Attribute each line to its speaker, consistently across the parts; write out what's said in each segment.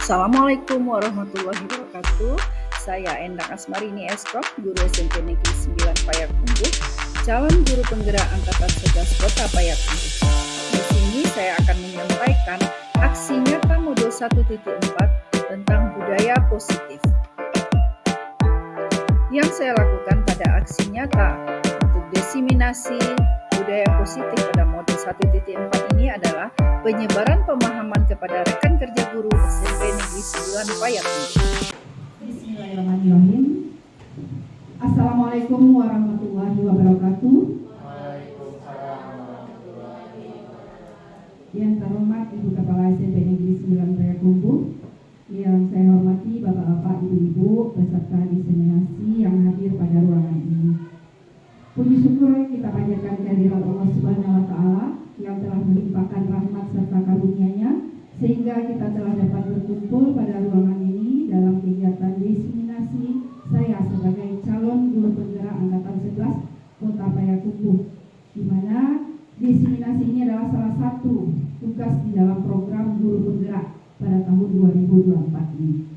Speaker 1: Assalamualaikum warahmatullahi wabarakatuh. Saya Endang Asmarini Esprop, Guru SMP Negeri 9 Payakumbuh, calon guru penggerak Angkatan 11 Kota Payakumbuh. Di sini saya akan menyampaikan aksi nyata modul 1.4 tentang budaya positif. Yang saya lakukan pada aksi nyata untuk diseminasi budaya positif pada modul 1.4 ini adalah penyebaran pemahaman kepada rekan kerja guru SMP Negeri 9 Payakumbuh.
Speaker 2: Bismillahirrahmanirrahim. Assalamualaikum warahmatullahi wabarakatuh. Yang terhormat Ibu Kepala SMP Negeri 9 Payakumbuh, yang saya hormati Bapak-bapak, Ibu-ibu peserta diseminasi yang hadir pada ruangan ini. Puji syukur kita panjatkan kehadirat Allah Subhanahu wa Ta'ala yang telah melimpahkan rahmat serta karunia-Nya sehingga kita telah dapat berkumpul pada ruangan ini dalam kegiatan diseminasi saya sebagai calon guru penggerak Angkatan 11 Kota Payakumbuh, di mana diseminasi ini adalah salah satu tugas di dalam program guru penggerak pada tahun 2024 ini.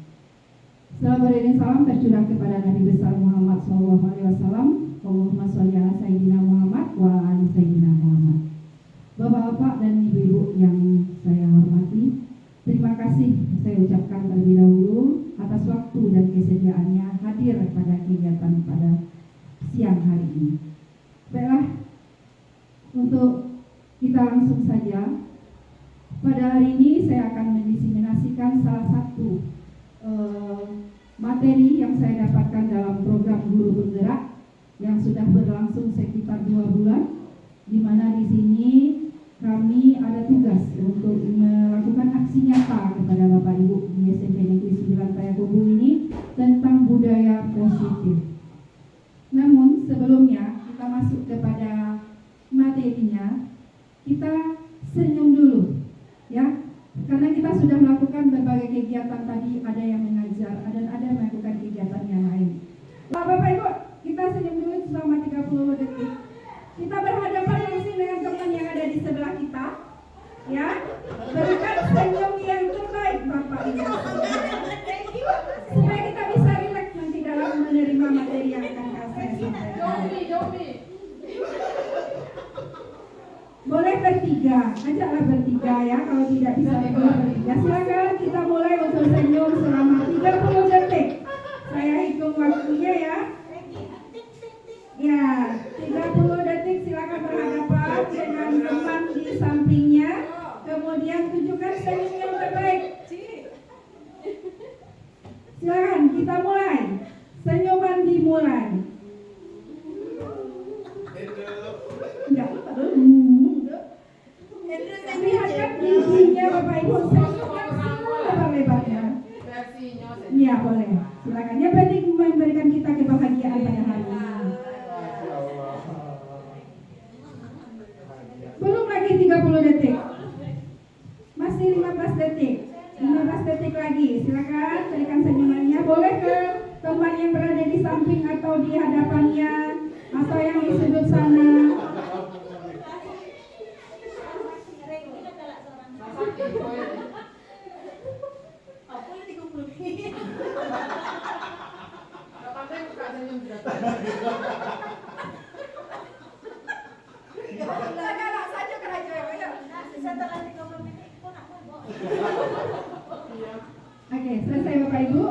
Speaker 2: Salam beriring salam tercurah kepada Nabi besar Muhammad SAW. Allahumma sholli ala Sayyidina Muhammad wa ala ali Sayyidina Muhammad. Bapak-bapak dan ibu-ibu yang saya hormati, terima kasih saya ucapkan terlebih dahulu atas waktu dan kesediaannya hadir pada kegiatan pada siang hari ini. Baiklah, untuk kita langsung saja. Pada hari ini saya akan mendiseminasikan salah satu materi yang saya dapatkan dalam program guru penggerak yang sudah berlangsung sekitar 2 bulan, di mana di sini kami ada tugas untuk melakukan aksi nyata kepada Bapak Ibu di SMP Negeri 9 Payakumbuh ini tentang budaya positif. Namun sebelumnya kita masuk kepada materinya, kita senyum dulu, ya, karena kita sudah melakukan berbagai kegiatan tadi, ada yang mengajar, dan ada yang melakukan kegiatan yang lain. Bapak Ibu, kita senyum dulu selama 30 detik. Kita berhadapan langsung dengan teman yang ada di sebelah kita, ya. Berikan senyum yang terbaik Bapak Ibu, supaya kita bisa rileks nanti dalam menerima materi yang akan saya sampaikan. Boleh bertiga, ajaklah bertiga ya. Kalau tidak bisa bertiga, silakan kita mulai untuk senyum selama 30 detik. Saya hitung waktunya ya. Ya, 30 detik silakan berhadapan dengan teman di sampingnya. Kemudian tunjukkan senyum yang terbaik. Silakan kita mulai. Senyuman dimulai. Enggak, lihatkan giginya Bapak Ibu, senyumkan lebar-lebarnya. Iya boleh, silakan. Yang penting memberikan kita kebahagiaan pada hari ini. Belum lagi 30 detik. Masih 15 detik. 15 detik lagi. Silakan berikan senyumannya. Boleh ke teman yang berada di samping atau di hadapannya atau yang di sudut sana. Oke, selesai Bapak Ibu.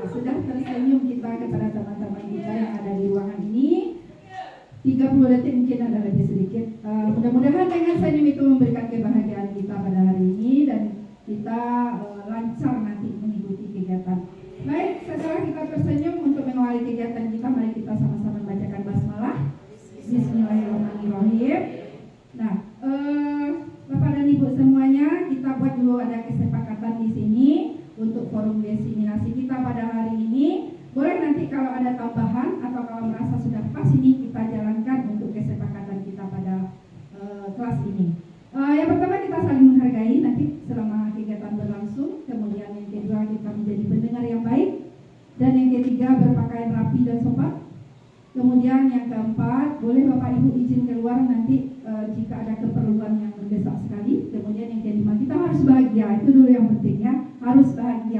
Speaker 2: Sudah tersenyum kita kepada teman-teman kita yang ada di ruangan ini. 30 detik mungkin ada lebih sedikit. Mudah-mudahan dengan senyum itu memberikan kebahagiaan kita pada hari ini dan kita lancar nanti mengikuti kegiatan. Baik, setelah kita tersenyum untuk mengawali kegiatan kita, mari kita sama-sama bacakan basmalah. Bismillahirrahmanirrahim. Nah, Bapak dan Ibu semuanya, kita buat dulu ada kesepakatan di sini untuk forum diseminasi kita pada hari ini. Boleh nanti kalau ada tambahan atau kalau merasa sudah pas ini kita jalankan untuk kesepakatan kita pada kelas ini. Yang pertama kita saling menghargai nanti selama kegiatan berlangsung. Kemudian yang kedua kita menjadi pendengar yang baik. Dan yang ketiga berpakaian rapi dan sopan. Kemudian yang keempat, boleh Bapak Ibu izin keluar nanti jika ada keperluan yang mendesak sekali. Kemudian yang kelima, kita harus bahagia, itu dulu yang penting ya, harus bahagia.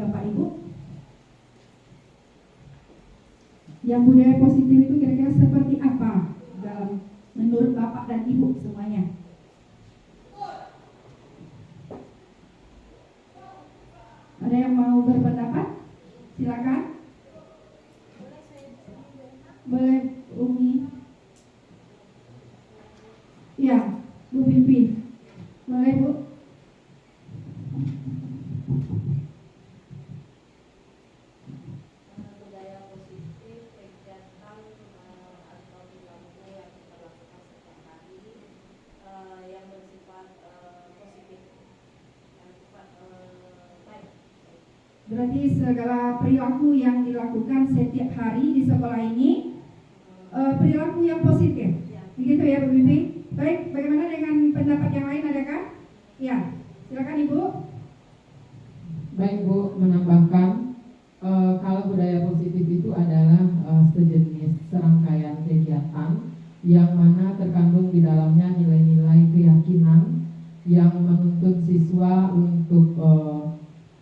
Speaker 2: Bapak Ibu. Yang budaya positif itu kira-kira seperti apa dalam menurut Bapak dan Ibu semuanya? Ada yang mau berpendapat? Silakan. Boleh Umi. Ya, Bu Pimpin. Boleh Bu.
Speaker 3: Budaya positif kegiatan atau perilaku yang kita lakukan setiap hari yang bersifat positif, yang bersifat baik.
Speaker 2: Berarti segala perilaku yang dilakukan setiap hari di sekolah ini perilaku yang positif. Begitu ya Bu Bibi? Baik, bagaimana dengan pendapat yang lain, adakah? Ya, silakan Ibu.
Speaker 4: Baik Bu, menambahkan kalau budaya positif itu adalah sejenis serangkaian kegiatan yang mana terkandung di dalamnya nilai-nilai keyakinan yang menuntut siswa untuk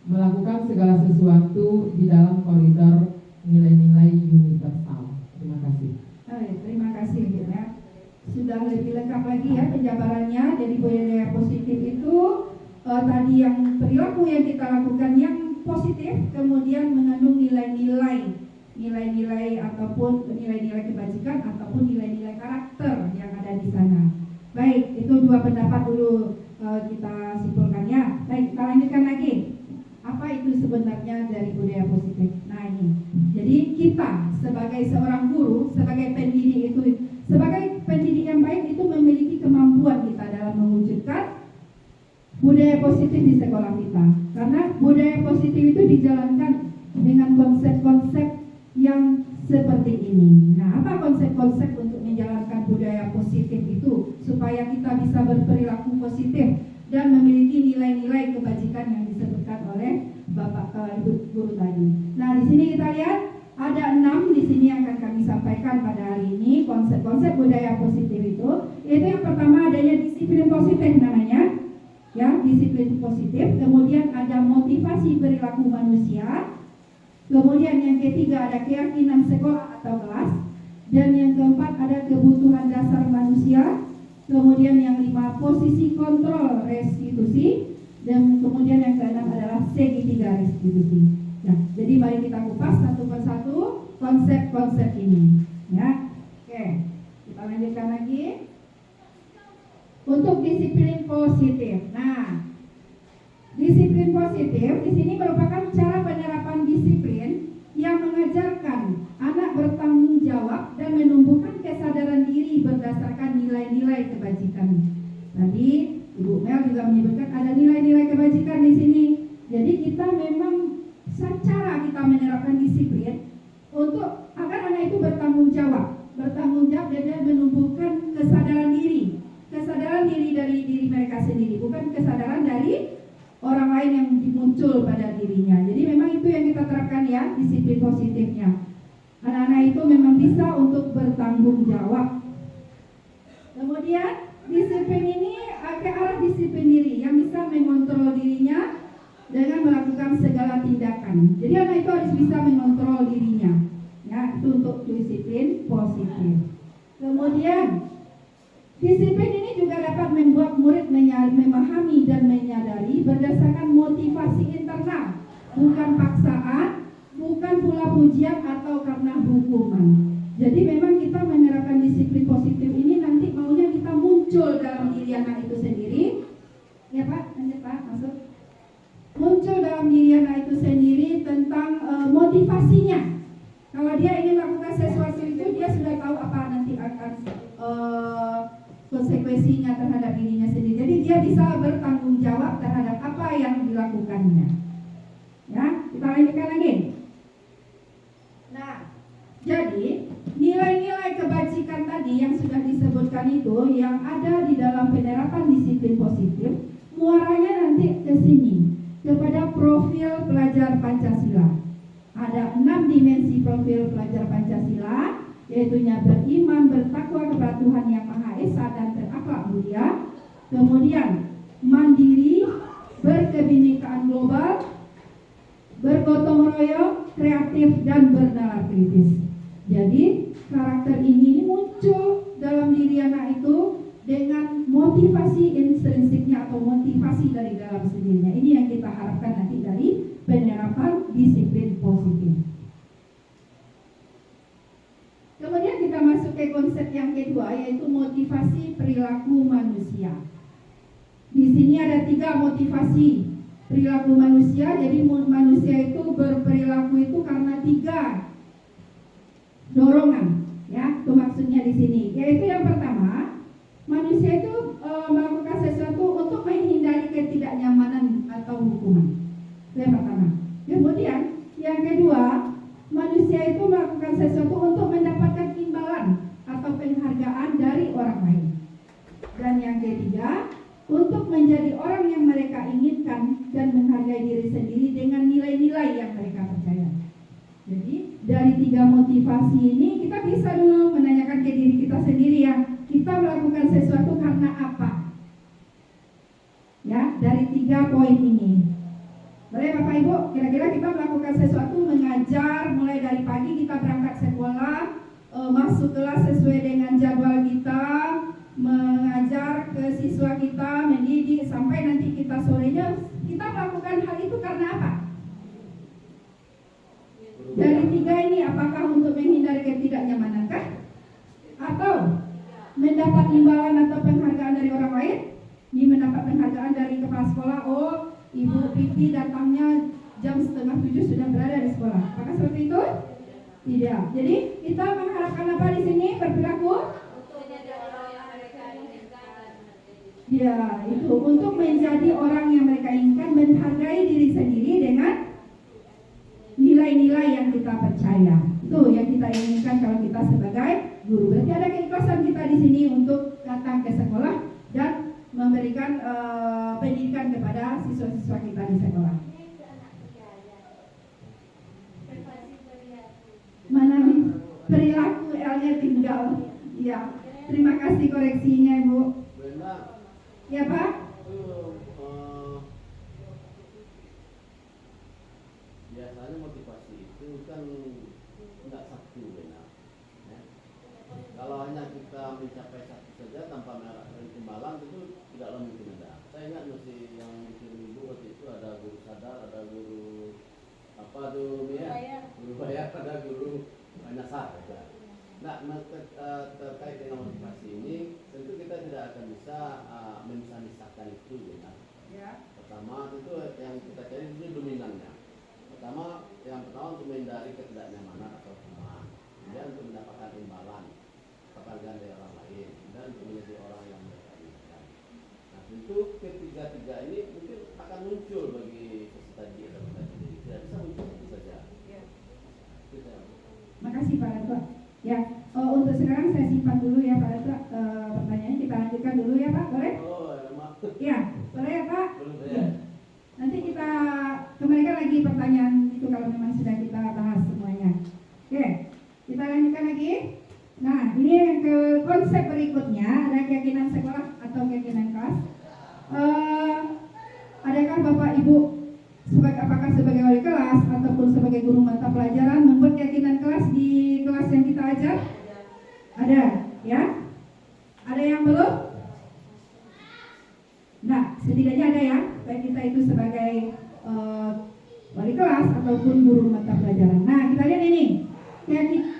Speaker 4: melakukan segala sesuatu di dalam koridor nilai-nilai universal. Terima kasih.
Speaker 2: Terima kasih Bu ya. Sudah lebih lengkap lagi ya penjabarannya. Jadi budaya positif itu tadi yang perilaku yang kita lakukan yang positif, kemudian mengandung nilai-nilai ataupun nilai-nilai kebajikan ataupun nilai-nilai karakter yang ada di sana. Baik, itu dua pendapat dulu kita simpulkan ya. Baik, kita lanjutkan lagi. Apa itu sebenarnya dari budaya positif? Nah ini, jadi kita sebagai seorang guru, sebagai pendidik yang baik itu memiliki kemampuan kita dalam mewujudkan budaya positif di sekolah kita. Karena budaya positif itu dijalankan dengan konsep-konsep yang seperti ini. Nah, apa konsep-konsep untuk menjalankan budaya positif itu supaya kita bisa berperilaku positif dan memiliki nilai-nilai kebajikan yang disebutkan oleh Bapak Ibu guru tadi. Nah, di sini kita lihat ada 6 di sini yang akan kami sampaikan pada hari ini konsep-konsep budaya positif itu. Yaitu yang pertama adanya disiplin positif namanya, ya disiplin positif. Kemudian ada motivasi perilaku manusia. Kemudian yang ketiga ada keyakinan sekolah atau kelas. Dan yang keempat ada kebutuhan dasar manusia. Kemudian yang 5 posisi kontrol restitusi. Dan kemudian yang keenam adalah segitiga restitusi. Nah, jadi mari kita kupas satu persatu konsep-konsep ini. Ya, oke. Kita lanjutkan lagi. Untuk disiplin positif. Nah, disiplin positif di sini merupakan cara penerapan disiplin yang mengajarkan anak bertanggung jawab dan menumbuhkan kesadaran diri berdasarkan nilai-nilai kebajikan. Tadi Ibu Mel juga menyebutkan ada nilai-nilai kebajikan di sini. Jadi kita memang secara kita menerapkan disiplin untuk agar anak itu bertanggung jawab dan menumbuhkan kesadaran diri dari diri mereka sendiri, bukan kesadaran dari orang lain yang muncul pada dirinya. Jadi memang itu yang kita terapkan ya, disiplin positifnya. Anak-anak itu memang bisa untuk bertanggung jawab. Kemudian disiplin ini ke arah disiplin diri yang bisa mengontrol dirinya dengan melakukan segala tindakan. Jadi anak itu harus bisa mengontrol dirinya. Ya, itu untuk disiplin positif. Kemudian disiplin ini juga dapat membuat murid memahami dan menyadari berdasarkan motivasi internal, bukan paksaan, bukan pula pujian atau karena hukuman. Jadi memang kita menerapkan disiplin positif ini nanti maunya kita muncul dalam diri anak itu sendiri. Ya Pak, lanjut Pak, masuk. Muncul dalam diri anak itu sendiri tentang motivasinya. Kalau dia ingin melakukan sesuatu itu, dia sudah tahu apa nanti akan konsekuensinya terhadap dirinya sendiri. Jadi dia bisa bertanggung jawab terhadap apa yang dilakukannya. Ya, kita lanjutkan lagi. Nah, jadi nilai-nilai kebajikan tadi yang sudah disebutkan itu yang ada di dalam penerapan disiplin positif, muaranya nanti ke sini, kepada profil pelajar Pancasila. Ada 6 dimensi profil pelajar Pancasila, yaitu beriman, bertakwa kepada Tuhan Yang Maha Esa dan berakhlak mulia. Kemudian mandiri, berkebinekaan global, royong, kreatif, dan bernalar kritis. Jadi karakter ini muncul dalam diri anak itu dengan motivasi intrinsiknya atau motivasi dari dalam sendirinya. Ini yang kita harapkan nanti dari penerapan disiplin positif. Kemudian kita masuk ke konsep yang kedua, yaitu motivasi perilaku manusia. Di sini ada 3 motivasi perilaku manusia. Jadi manusia itu berperilaku itu karena 3 dorongan, ya. Itu maksudnya di sini. Yaitu yang pertama, manusia itu melakukan sesuatu untuk menghindari ketidaknyamanan atau hukuman. Itu yang pertama. Kemudian yang kedua, manusia itu melakukan sesuatu untuk mendapatkan imbalan atau penghargaan dari orang lain. Dan yang ketiga, untuk menjadi orang yang mereka inginkan dan menghargai diri sendiri dengan nilai-nilai yang mereka percaya. Jadi dari 3 motivasi ini kita bisa dulu menanyakan ke diri kita sendiri, ya, kita melakukan sesuatu karena apa? Ya, dari 3 poin ini. Boleh Bapak Ibu, kira-kira kita melakukan sesuatu, mengajar mulai dari pagi kita berangkat sekolah, masuk kelas sesuai dengan jadwal kita, mengajar ke siswa kita, mendidik sampai nanti kita sorenya, kita melakukan hal itu karena apa? Dari 3 ini, apakah untuk menghindari ketidaknyamanan kah? Atau mendapat imbalan atau penghargaan dari orang lain? Ini mendapat penghargaan dari kepala sekolah, oh Ibu Pipi datangnya jam 6:30 sudah berada di sekolah. Apakah seperti itu? Tidak. Jadi kita mengharapkan apa di sini? Berperilaku? Ya, itu untuk menjadi orang yang mereka inginkan, menghargai diri sendiri dengan nilai-nilai yang kita percaya. Itu yang kita inginkan kalau kita sebagai guru. Berarti ada keikhlasan kita di sini untuk datang ke sekolah dan memberikan pendidikan kepada siswa-siswa kita di sekolah. Mana nih? Perilaku L-nya tinggal. Ya, terima kasih koreksinya Ibu. Ya Pak?
Speaker 5: Biasanya motivasi itu kan nggak satu, benar. Ya. Kalau hanya kita mencapai satu saja tanpa mengharapkan imbalan itu tidaklah mungkin ada. Saya ingat masih yang bikin ibu waktu itu ada guru sadar, ada guru apa tuh ya? Guru bayar, ada guru nasar. Ya. Nah, terkait dengan motivasi ini, tentu kita tidak akan bisa memisah-misahkan itu, benar. Ya. Pertama itu yang kita cari itu dominannya. Yang pertama untuk menghindari ketidaknyamanan atau hukuman, kemudian untuk mendapatkan imbalan, penghargaan dari orang lain, dan untuk menjadi orang yang mereka inginkan. Nah, tentu ketiga-tiga ini mungkin akan muncul bagi peserta didik atau peserta didik. Tidak bisa muncul itu saja. Ya.
Speaker 2: Makasih Pak Dato. Ya, untuk sekarang saya simpan dulu ya Pak Dato. Pertanyaannya kita lanjutkan dulu ya Pak, boleh?
Speaker 5: Oh, emang.
Speaker 2: Ya, boleh ya Pak?
Speaker 5: Boleh.
Speaker 2: Ya. Nanti kita kembalikan lagi pertanyaan itu kalau memang sudah kita bahas semuanya. Oke, kita lanjutkan lagi. Nah, ini yang ke konsep berikutnya, ada keyakinan sekolah atau keyakinan kelas. Adakah Bapak Ibu apakah sebagai wali kelas ataupun sebagai guru mata pelajaran membuat keyakinan kelas di kelas yang kita ajar? Ada, ya? Ada yang belum? Nah, setidaknya ada ya, baik kita itu sebagai wali kelas ataupun guru mata pelajaran. Nah, kita lihat ini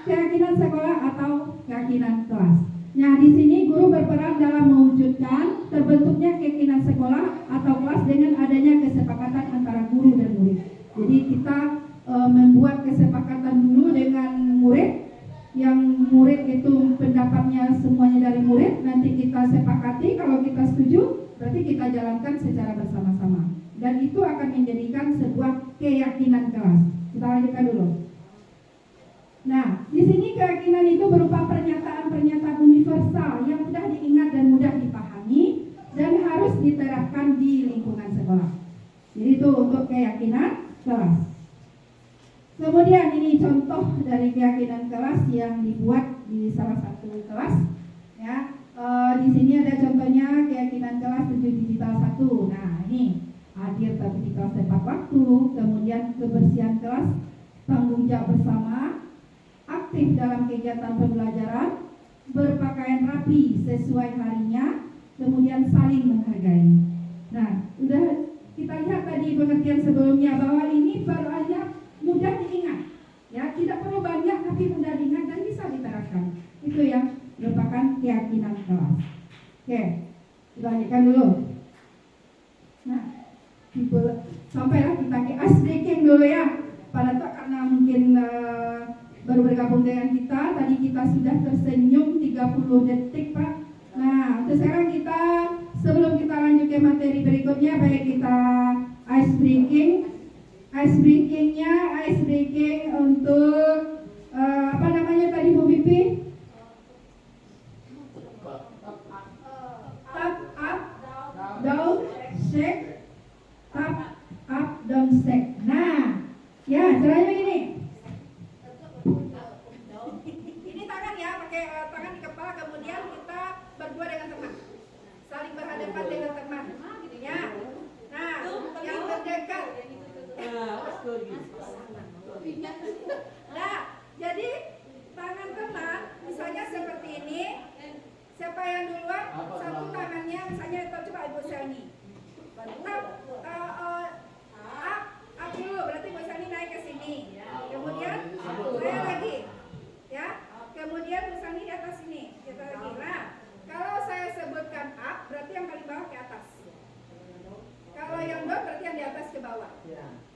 Speaker 2: keyakinan sekolah atau keyakinan kelas. Nah, di sini guru berperan dalam mewujudkan terbentuknya keyakinan sekolah atau kelas dengan adanya kesepakatan antara guru dan murid. Jadi kita membuat kesepakatan dulu dengan murid, yang murid itu pendapatnya semuanya dari murid, nanti kita sepakati, kalau kita setuju berarti kita jalankan secara bersama-sama, dan itu akan menjadikan sebuah keyakinan kelas. Kita lanjutkan dulu. Nah, di sini keyakinan itu berupa pernyataan-pernyataan universal yang mudah diingat dan mudah dipahami dan harus diterapkan di lingkungan sekolah. Jadi itu untuk keyakinan kelas. Kemudian ini contoh dari keyakinan kelas yang dibuat di salah satu kelas. Ya, di sini ada contohnya keyakinan kelas 7 digital 1. Nah, ini hadir tapi di kelas tepat waktu, kemudian kemudian kebersihan kelas, tanggung jawab bersama, aktif dalam kegiatan pembelajaran, berpakaian rapi sesuai harinya, kemudian saling menghargai. Nah, udah kita lihat tadi pengertian sebelumnya bahwa ini baru aja mudah diingat, ya, tidak perlu banyak tapi mudah diingat dan bisa diterapkan. Itu yang merupakan keyakinan kelas. Oke, kita lanjutkan dulu. Nah, sampailah kita ke ice breaking dulu ya. Pada tuh karena mungkin baru bergabung dengan kita, tadi kita sudah tersenyum 30 detik Pak. Nah, untuk sekarang kita, sebelum kita lanjut ke materi berikutnya, baik kita ice breaking. Ice breaking untuk apa namanya tadi Bu Bibi? Tap up, down, shake. Tap up, down, shake. Nah, ya caranya begini. Ini tangan ya, pakai tangan di kepala, kemudian kita berdua dengan teman, saling berhadapan dengan teman, gitu ya. Nah, yang terdekat. Nah, jadi tangan teman misalnya seperti ini. Siapa yang duluan? Satu tangannya misalnya coba Ibu Sani. Up dulu, berarti Ibu Sani naik ke sini. Kemudian saya lagi, ya. Kemudian Bu Sani di atas sini, kita lagi. Nah, kalau saya sebutkan up, berarti yang paling bawah ke atas. Kalau yang down berarti yang di atas ke bawah.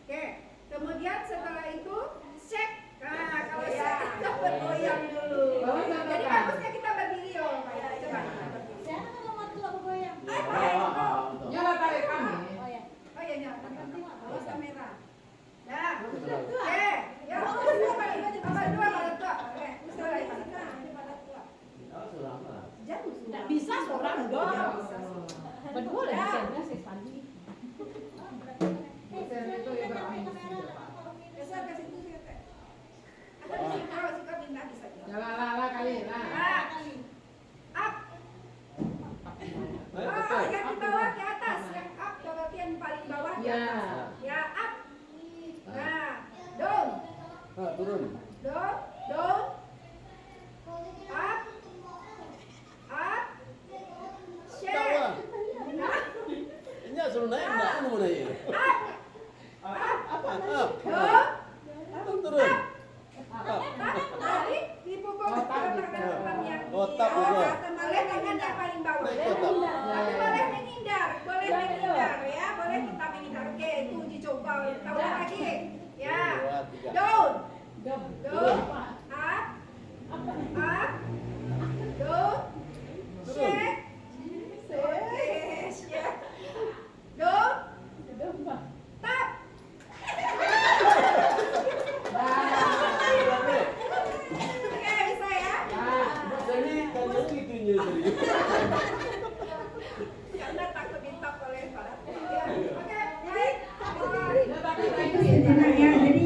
Speaker 2: Oke. Kemudian setelah itu shake. Nah, kalau shake kita bergoyang dulu. Jadi bagusnya kita berdiri loh. Coba.
Speaker 3: Saya kan mau tua bergoyang.
Speaker 4: Nyala tarik kami.
Speaker 3: Oh ya.
Speaker 2: Oh iya, nyala. Awas kamera. Nah, oke. Ya, tambah dua pada tua. Oke, mulai pada tua.
Speaker 3: Tidak bisa seorang dong. Berdua lah bisa.
Speaker 2: Besar ke situ sih, Teh. Kalau suka pindah bisa.
Speaker 4: Nyala kali. Nah.
Speaker 2: Up. Yang di bawah ke atas, yang up berarti yang paling bawah ke atas. Ya, up. Nah, down.
Speaker 5: Turun.
Speaker 2: Down. Up. Shake.
Speaker 5: Ini suruh naik, enggak mau naik. Turun.
Speaker 2: Tarik dipukul ke teman yang
Speaker 5: Otak juga.
Speaker 2: boleh tangan yang paling bawah. Tapi boleh menghindar ya, boleh kita menghindar. Oke, itu uji coba. Kita ulang lagi. Ya. Down. Up. Down. Shake. Down. Tap. Oke, bisa ya?
Speaker 5: Jadi kan gitunya tadi.
Speaker 2: Karena takut ditap oleh para. Oke, baik.
Speaker 4: Itu
Speaker 2: Sejenak ya, jadi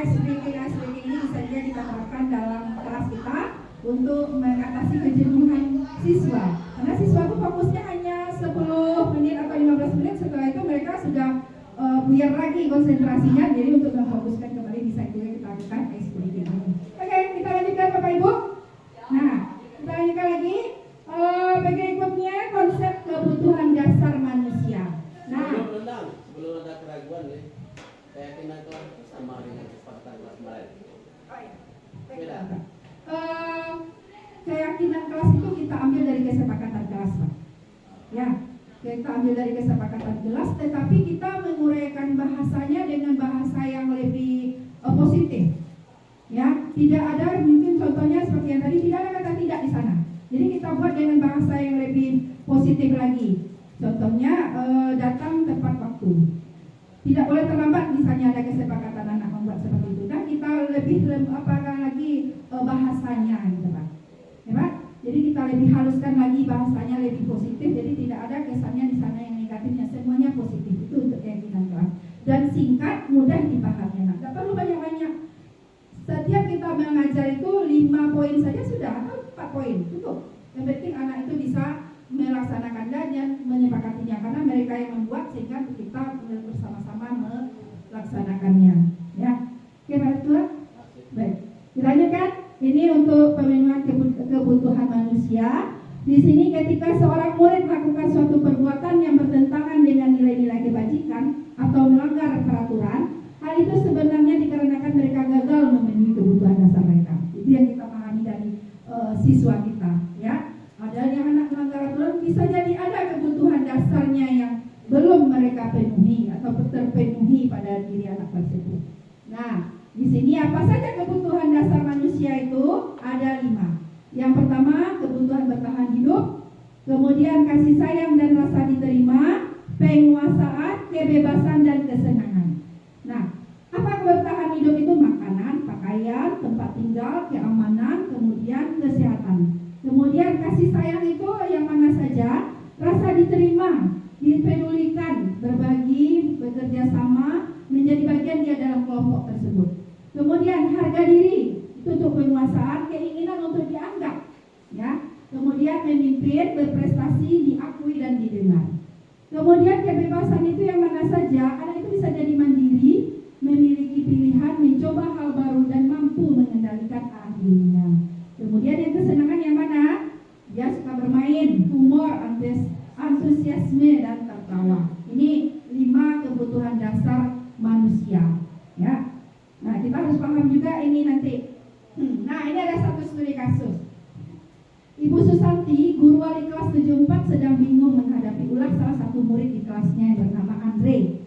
Speaker 2: ice breaking ini bisa juga kita terapkan dalam kelas kita untuk mengatasi kejenuhan siswa. Karena siswa itu fokusnya hanya 10 menit atau 15 menit, setelah itu mereka sudah buyar lagi konsentrasinya, jadi untuk memfokuskan kembali bisa juga kita lakukan ice breaking ini. Oke, kita lanjutkan Bapak Ibu. Nah, kita lanjutkan lagi. Berikutnya konsep kebutuhan dasar manusia. Nah,
Speaker 5: Belum ada keraguan nih. Keyakinan kelas itu sama dengan kesepakatan kelas kemarin.
Speaker 2: oh iya.
Speaker 5: Beda.
Speaker 2: Keyakinan kelas itu kita ambil dari kesepakatan kelas, Pak. Ya, kita ambil dari kesepakatan kelas, tetapi kita menguraikan bahasanya dengan bahasa yang lebih positif. Ya, tidak ada mungkin contohnya seperti yang tadi, tidak ada kata tidak di sana. Jadi kita buat dengan bahasa yang lebih positif lagi. Contohnya datang tepat waktu. Tidak boleh terlambat, misalnya ada kesepakatan anak membuat seperti itu. Dan kita lebih apakan lagi bahasanya, gitu Pak. Ya Pak? Jadi kita lebih haluskan lagi bahasanya lebih positif. Jadi tidak ada kesannya di sana yang negatifnya, semuanya positif. Itu untuk keyakinan kelas. Dan singkat, mudah dipahami. Nah, tidak perlu banyak-banyak. Setiap kita mengajar itu 5 poin saja sudah, atau 4 poin, cukup. Yang penting anak itu bisa melaksanakan dan menyepakatinya, karena mereka yang membuat sehingga kita bersama-sama melaksanakan. melaksanakannya. Ya, oke Pak Ketua. Baik, dilanjutkan. Ini untuk pemenuhan kebutuhan manusia. Di sini ketika seorang murid melakukan suatu perbuatan yang bertentangan dengan nilai-nilai kebajikan atau melanggar peraturan, hal itu sebenarnya dikarenakan mereka gagal memenuhi kebutuhan dasar mereka. Itu yang kita pahami dari siswa kita, ya. Ada yang anak melanggar aturan, bisa jadi ada kebutuhan dasarnya yang belum mereka penuhi atau terpenuhi pada diri anak tersebut. Nah, di sini apa saja kebutuhan dasar manusia itu? Ada 5. Yang pertama, kebutuhan bertahan hidup, kemudian kasih sayang dan rasa diterima, penguasaan, kebebasan dan kesenangan. Nah, apa bertahan hidup itu? Makanan, pakaian, tempat tinggal, keamanan, kemudian kesehatan. Kemudian kasih sayang itu yang mana saja? Rasa diterima, dipedulikan, berbagi, bekerja sama, menjadi bagian dia dalam kelompok tersebut. Kemudian harga diri, itu untuk penguasaan, keinginan untuk dianggap, ya. Kemudian memimpin, berprestasi, diakui dan didengar. Kemudian kebebasan itu yang mana saja? Anak itu bisa jadi mandiri, memiliki pilihan, mencoba hal baru dan mampu mengendalikan arah dirinya. Kemudian yang kesenangan yang mana? Dia suka bermain, humor, antusiasme dan tertawa. Ini 5 kebutuhan dasar manusia, ya. Nah, kita harus paham juga ini nanti. Nah, ini ada satu studi kasus. Ibu Susanti, guru wali kelas 74, sedang bingung menghadapi ulah salah satu murid di kelasnya yang bernama Andre.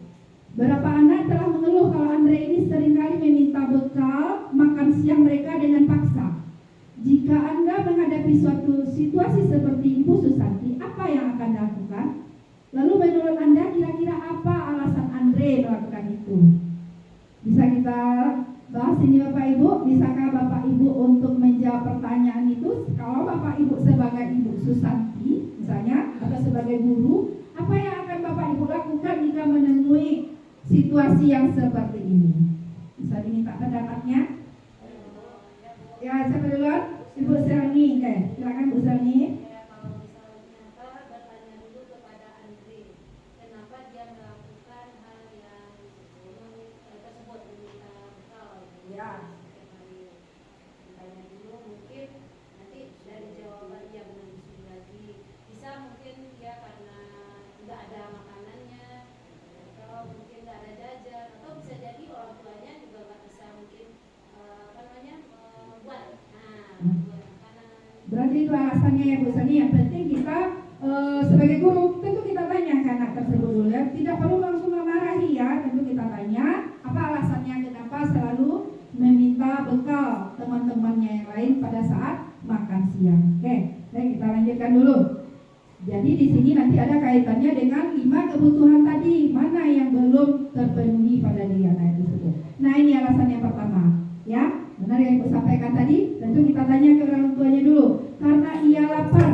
Speaker 2: Beberapa anak telah mengeluh kalau Andre ini seringkali meminta bekal makan siang mereka dengan paksa. Jika Anda menghadapi suatu situasi seperti Ibu Susanti, apa yang akan dilakukan? Lalu menurut Anda kira-kira apa alasan Andre melakukan itu? Bisa kita bahas ini Bapak Ibu. Bisakah Bapak Ibu untuk menjawab pertanyaan itu? Kalau Bapak Ibu sebagai Ibu Susanti misalnya, atau sebagai guru, apa yang akan Bapak Ibu lakukan jika menemui situasi yang seperti ini? Bisa diminta pendapatnya? Ya, siapa duluan? Ibu Selni. Oke, silakan Bu Selni. Berarti itu alasannya ya Bu Sani. Yang penting kita sebagai guru tentu kita tanya ke anak tersebut dulu ya. Tidak perlu langsung memarahi ya. Tentu kita tanya apa alasannya kenapa selalu meminta bekal teman-temannya yang lain pada saat makan siang. Oke, baik, kita lanjutkan dulu. Jadi di sini nanti ada kaitannya dengan 5 kebutuhan tadi, mana yang belum terpenuhi pada diri anak tersebut. Nah, ini alasan yang pertama, ya. Benar yang Ibu sampaikan tadi. Tentu kita tanya ke orang tuanya dulu. Karena ia lapar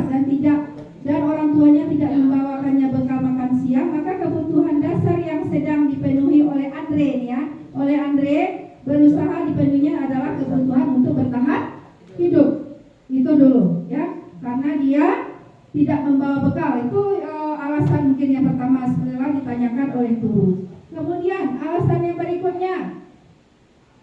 Speaker 2: dan orang tuanya tidak membawakannya bekal makan siang, maka kebutuhan dasar yang sedang dipenuhi oleh Andre ya, oleh Andre berusaha dipenuhinya adalah kebutuhan untuk bertahan hidup. Itu dulu ya. Karena dia tidak membawa bekal. Itu alasan mungkin yang pertama setelah ditanyakan oleh guru. Kemudian alasan yang berikutnya,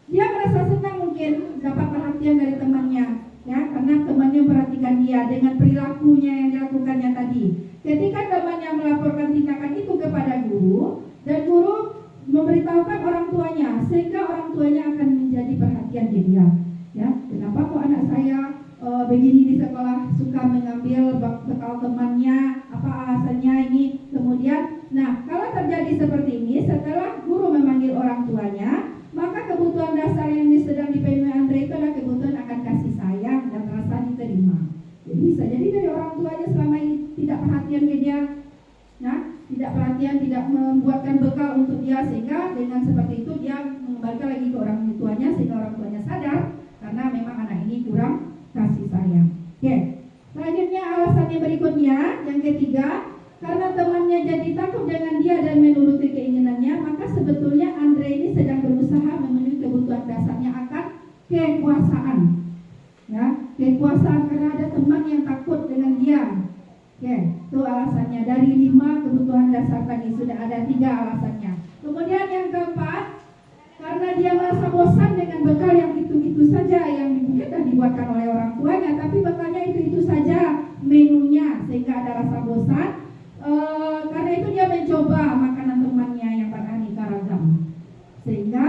Speaker 2: dia merasa senang mungkin dapat perhatian dari temannya, ya, karena temannya memperhatikan dia dengan perilakunya yang dilakukannya tadi. Ketika temannya melaporkan tindakan itu kepada guru dan guru memberitahukan orang tuanya, sehingga orang tuanya akan menjadi perhatian ke dia. Ya, kenapa kok anak saya begini di sekolah, suka mengambil bekal temannya, apa alasannya ini? Kemudian, nah kalau terjadi seperti ini, setelah guru memanggil orang tuanya, maka kebutuhan dasar yang sedang dipenuhi Andre itu adalah kebutuhan akan kasih sayang dan rasa diterima. Jadi bisa jadi dari orang tuanya selama ini tidak perhatian ke dia, nah tidak perhatian, tidak membuatkan bekal untuk dia, sehingga dengan seperti itu dia mengembalikan lagi ke orang tuanya, sehingga orang tuanya sadar karena memang anak ini kurang kasih sayang. Oke, selanjutnya alasan yang berikutnya, yang ketiga, karena temannya jadi takut dengan dia dan menuruti keinginannya, maka sebetulnya Andre ini sedang berusaha memenuhi kebutuhan dasarnya akan kekuasaan. Ya, kekuasaan karena ada teman yang takut dengan dia. Oke, itu alasannya. Dari 5 kebutuhan dasar tadi sudah ada 3 alasannya. Kemudian yang keempat, dibuatkan oleh orang tuanya, tapi bekalnya itu saja menunya sehingga ada rasa bosan. Karena itu dia mencoba makanan temannya yang beraneka ragam, sehingga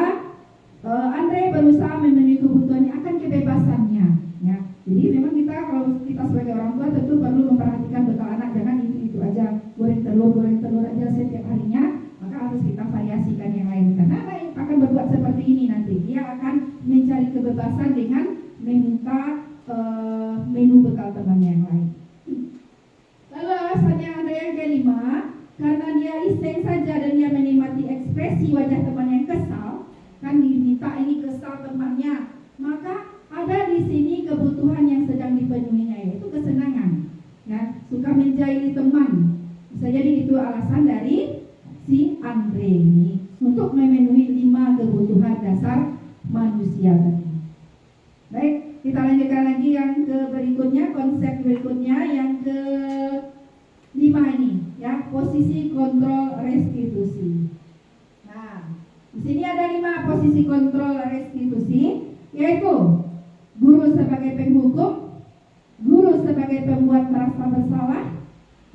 Speaker 2: Andre berusaha memenuhi kebutuhannya akan kebebasannya. Ya, jadi memang kalau kita sebagai orang tua tentu perlu memperhatikan bekal anak, jangan itu aja goreng telur aja setiap harinya. Maka harus kita variasikan yang lain, karena anak akan berbuat seperti ini nanti. Dia akan mencari kebebasan dengan meminta menu bekal temannya yang lain. Lalu alasannya ada yang kelima, karena dia iseng saja dan dia menikmati ekspresi wajah teman yang kesal, kan diminta ini kesal temannya, maka ada di sini kebutuhan yang sedang dipenuhinya, yaitu kesenangan. Ya, suka menjahili teman. Bisa jadi itu alasan dari si Andre ini untuk memenuhi 5 kebutuhan dasar manusia tadi. Baik, kita lanjutkan lagi yang ke berikutnya, konsep berikutnya yang ke 5 ini, ya, posisi kontrol restitusi. Nah, di sini ada 5 posisi kontrol restitusi, yaitu guru sebagai penghukum, guru sebagai pembuat merasa bersalah,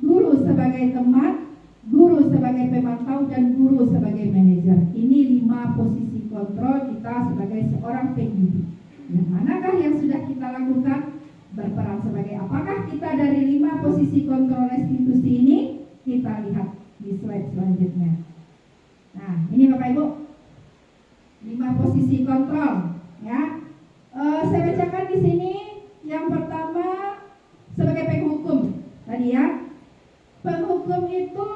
Speaker 2: guru sebagai teman, guru sebagai pemantau, dan guru sebagai manajer. Ini 5 posisi kontrol kita sebagai seorang pendidik. Yang manakah yang sudah kita lakukan? Berperan sebagai apakah kita dari 5 posisi kontrol restitusi ini? Kita lihat di slide selanjutnya. Nah, ini Bapak Ibu, 5 posisi kontrol, ya. Saya bacakan di sini. Yang pertama sebagai penghukum tadi, ya. Penghukum itu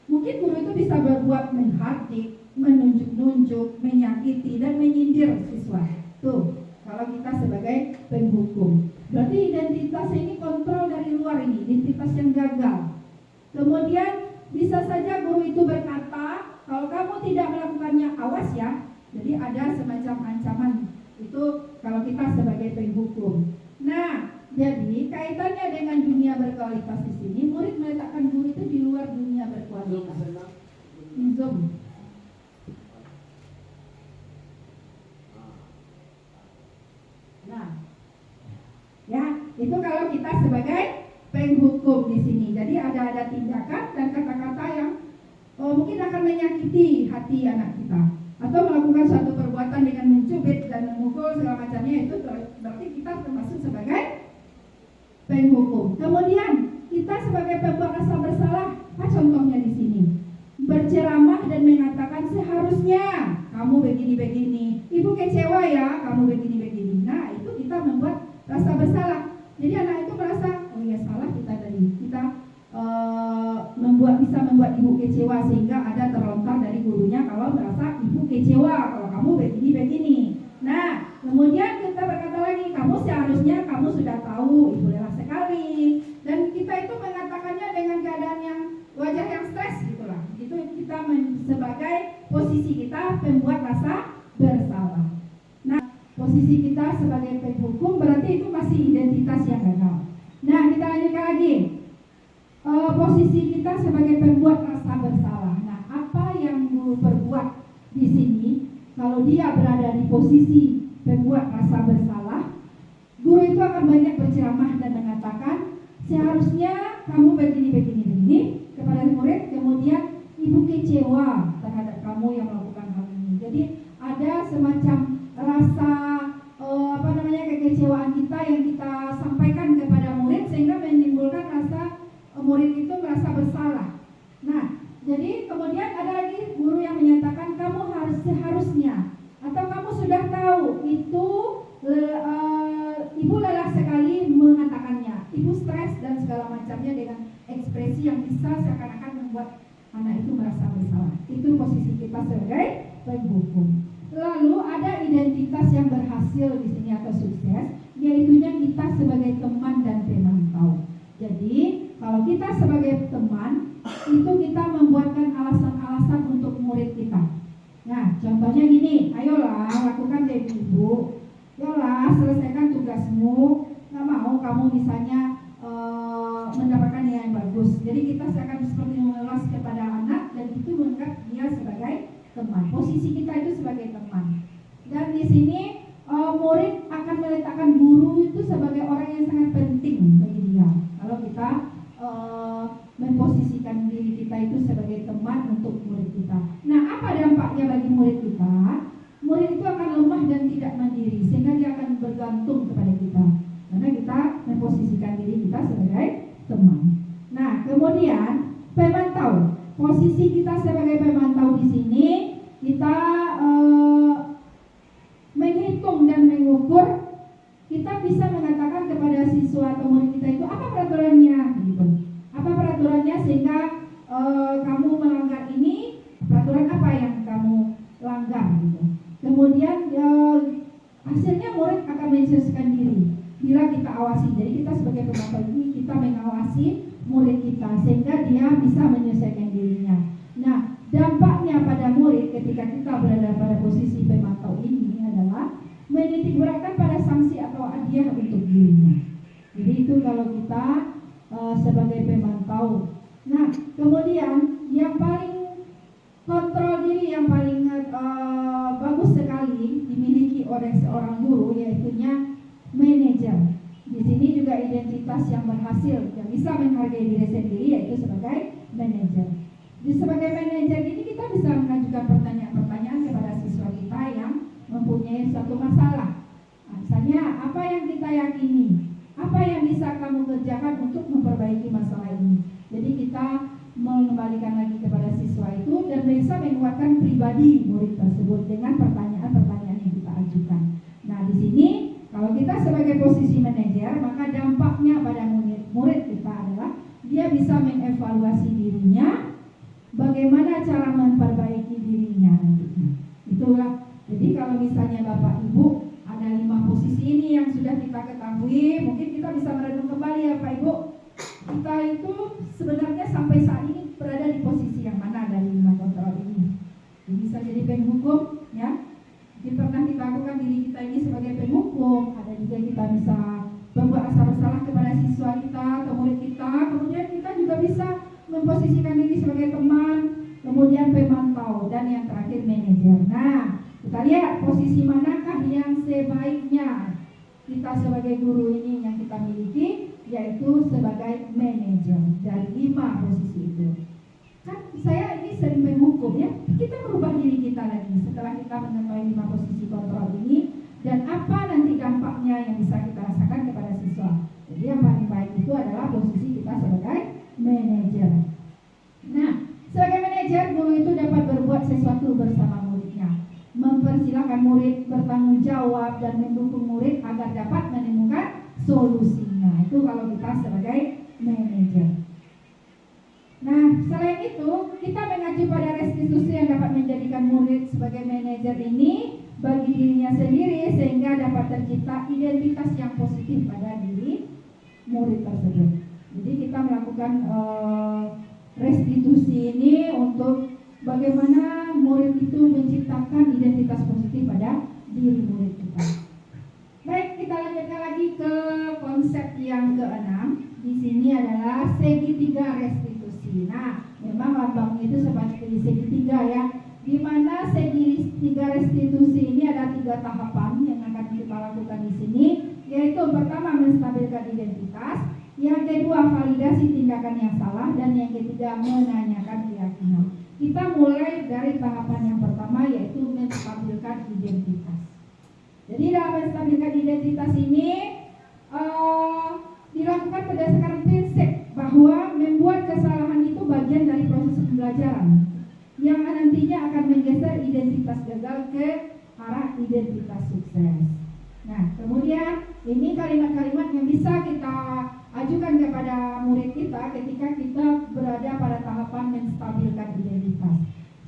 Speaker 2: mungkin guru itu bisa berbuat menghardik, menunjuk-nunjuk, menyakiti, dan menyindir siswa. Tuh, kalau kita sebagai penghukum, berarti identitas ini kontrol dari luar, ini identitas yang gagal. Kemudian bisa saja guru itu berkata, kalau kamu tidak melakukannya, awas ya. Jadi ada semacam ancaman. Itu kalau kita sebagai penghukum. Nah, jadi kaitannya dengan dunia berkualitas di sini, murid meletakkan guru itu di luar dunia berkualitas. Zoom. Nah, ya, itu kalau kita sebagai penghukum di sini. Jadi ada tindakan dan kata-kata yang mungkin akan menyakiti hati anak kita, atau melakukan suatu perbuatan dengan mencubit dan memukul segala macamnya, itu berarti kita termasuk sebagai penghukum. Kemudian kita sebagai pembuat rasa bersalah, apa contohnya di sini? Berceramah dan mengatakan seharusnya kamu begini-begini, ibu kecewa ya kamu begini-begini. Nah, itu kita membuat rasa bersalah. Jadi anak itu merasa, oh ya salah kita tadi, kita bisa membuat ibu kecewa, sehingga ada terlontar dari gurunya kalau merasa ibu kecewa kalau kamu begini-begini. Nah, kemudian kita berkata lagi, kamu seharusnya kamu sudah tahu, ibu lelah sekali. Dan kita itu mengatakannya dengan keadaan yang wajah yang stres gitulah. Itu kita sebagai posisi kita pembuat rasa bersalah. Nah, posisi kita sebagai penghukum berarti itu masih identitas yang gagal. Nah, kita lanjutkan lagi. Posisi kita sebagai pembuat rasa bersalah. Nah, apa yang guru perbuat di sini? Kalau dia berada di posisi pembuat rasa bersalah, guru itu akan banyak berceramah dan mengatakan seharusnya kamu begini kepada murid, kemudian ibu kecewa terhadap kamu yang melakukan hal ini. Jadi ada semacam rasa kekecewaan kita yang kita sampaikan kepada murid, sehingga menimbulkan rasa murid itu merasa bersalah. Nah, jadi kemudian ada lagi guru yang menyatakan kamu harus seharusnya, atau kamu sudah tahu itu ibu lelah sekali mengatakannya, ibu stres dan segala macamnya dengan ekspresi yang bisa seakan-akan membuat anak itu merasa bersalah. Itu posisi kita sebagai penghukum. Lalu ada identitas yang berhasil di sini atau sukses, yaitunya kita sebagai teman dan pemantau. Jadi kalau kita sebagai teman, itu kita membuatkan alasan-alasan untuk murid kita. Nah, contohnya gini, ayolah lakukan deh ibu, ayolah selesaikan tugasmu, nggak mau kamu misalnya mendapatkan nilai yang bagus. Jadi kita akan seperti mengulas kepada anak, dan itu menganggap dia sebagai teman. Posisi kita itu sebagai teman. Dan di sini murid akan meletakkan guru itu sebagai orang yang sangat penting bagi dia. Kalau kita memposisikan diri kita itu sebagai teman untuk murid kita. Nah, apa dampaknya bagi murid kita? Murid itu akan lemah dan tidak mandiri, sehingga dia akan bergantung kepada kita, karena kita memposisikan diri kita sebagai teman. Nah, kemudian pemantau. Posisi kita sebagai pemantau di sini, kita menghitung dan mengukur. Kita bisa mengatakan kepada siswa atau murid kita itu apa peraturannya, gitu. Apa peraturannya sehingga kamu melanggar ini, peraturan apa yang kamu langgar, gitu. Kemudian hasilnya murid akan menyesuaikan diri bila kita awasi. Jadi kita sebagai pemantau ini kita mengawasi murid kita sehingga dia bisa menyesuaikan dirinya. Nah, dampaknya pada murid ketika kita berada pada posisi pemantau ini adalah menitik beratkan pada sanksi atau hadiah untuk dirinya. Jadi itu kalau kita sebagai pemantau. Nah, kemudian yang paling kontrol diri yang paling bagus sekali dimiliki oleh seorang guru yaitunya manajer. Di sini juga identitas yang berhasil yang bisa menghargai diri sendiri yaitu sebagai manajer. Sebagai manajer ini kita bisa mengajukan pertanyaan-pertanyaan kepada siswa kita yang mempunyai suatu masalah. Misalnya, apa yang kita yakini? Apa yang bisa kamu kerjakan untuk memperbaiki masalah ini? Jadi kita mengembalikan lagi kepada siswa itu dan bisa menguatkan pribadi murid tersebut dengan pertanyaan-pertanyaan yang kita ajukan. Nah, di sini kalau kita sebagai posisi manajer, maka dampaknya pada murid kita adalah dia bisa mengevaluasi dirinya, bagaimana cara memperbaiki dirinya nantinya. Itulah. Jadi kalau misalnya Bapak Ibu ada 5 posisi ini yang sudah kita ketahui, mungkin kita bisa merenung kembali ya Pak Ibu. Kita itu sebenarnya sampai saat ini berada di posisi yang mana dari 5 kontrol ini. Jadi bisa jadi penghukum, ya. Mungkin pernah kita lakukan diri kita ini sebagai penghukum. Ada juga kita bisa membuat rasa bersalah kepada siswa kita atau murid kita. Kemudian kita juga bisa memposisikan diri sebagai teman, kemudian pemantau, dan yang terakhir manajer. Nah, kita lihat posisi manakah yang sebaiknya kita sebagai guru ini yang kita miliki, yaitu sebagai manajer dari 5 posisi itu. Kan saya ini sering menghukum ya, kita merubah diri kita lagi setelah kita mengetahui 5 posisi kontrol ini dan apa nanti dampaknya yang bisa kita rasakan kepada siswa. Jadi yang paling baik itu adalah posisi kita sebagai manajer. Nah, sebagai manajer, guru itu dapat berbuat sesuatu bersama muridnya, mempersilahkan murid bertanggung jawab dan mendukung murid agar dapat menemukan solusinya. Itu kalau kita sebagai manajer. Nah, selain itu, kita mengacu pada restitusi yang dapat menjadikan murid sebagai manajer ini bagi dirinya sendiri sehingga dapat tercipta identitas yang positif pada diri murid tersebut. Jadi kita melakukan restitusi ini untuk bagaimana murid itu menciptakan identitas positif pada diri murid kita. Baik, kita lanjutkan lagi ke konsep yang ke-6. Di sini adalah segitiga restitusi. Nah, memang lambangnya itu seperti segitiga ya, di mana segitiga restitusi ini ada 3 tahapan yang akan kita lakukan di sini, yaitu pertama menstabilkan identitas, yang kedua validasi tindakan yang salah, dan yang ketiga menanyakan keyakinan. Kita mulai dari tahapan yang pertama yaitu menstabilkan identitas. Jadi dalam menstabilkan identitas ini dilakukan berdasarkan prinsip bahwa membuat kesalahan itu bagian dari proses pembelajaran yang nantinya akan menggeser identitas gagal ke arah identitas sukses. Nah, kemudian ini kalimat-kalimat yang bisa kita ajukan kepada murid kita ketika kita berada pada tahapan menstabilkan identitas.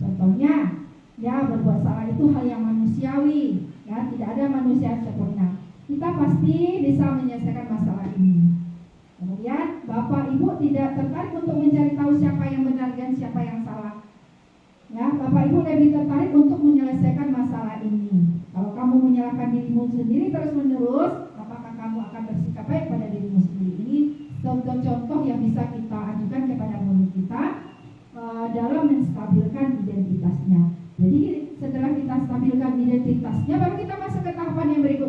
Speaker 2: Contohnya, ya berbuat salah itu hal yang manusiawi, ya tidak ada manusia yang sempurna. Kita pasti bisa menyelesaikan masalah ini. Kemudian, Bapak Ibu tidak tertarik untuk mencari tahu siapa yang benar dan siapa yang salah. Ya, Bapak Ibu lebih tertarik untuk menyelesaikan masalah ini. Kalau kamu menyalahkan dirimu sendiri terus-menerus, apakah kamu akan bersikap baik pada dirimu sendiri? Ini contoh-contoh yang bisa kita ajukan kepada murid kita dalam menstabilkan identitasnya. Jadi setelah kita stabilkan identitasnya, baru kita masuk ke tahapan yang berikutnya.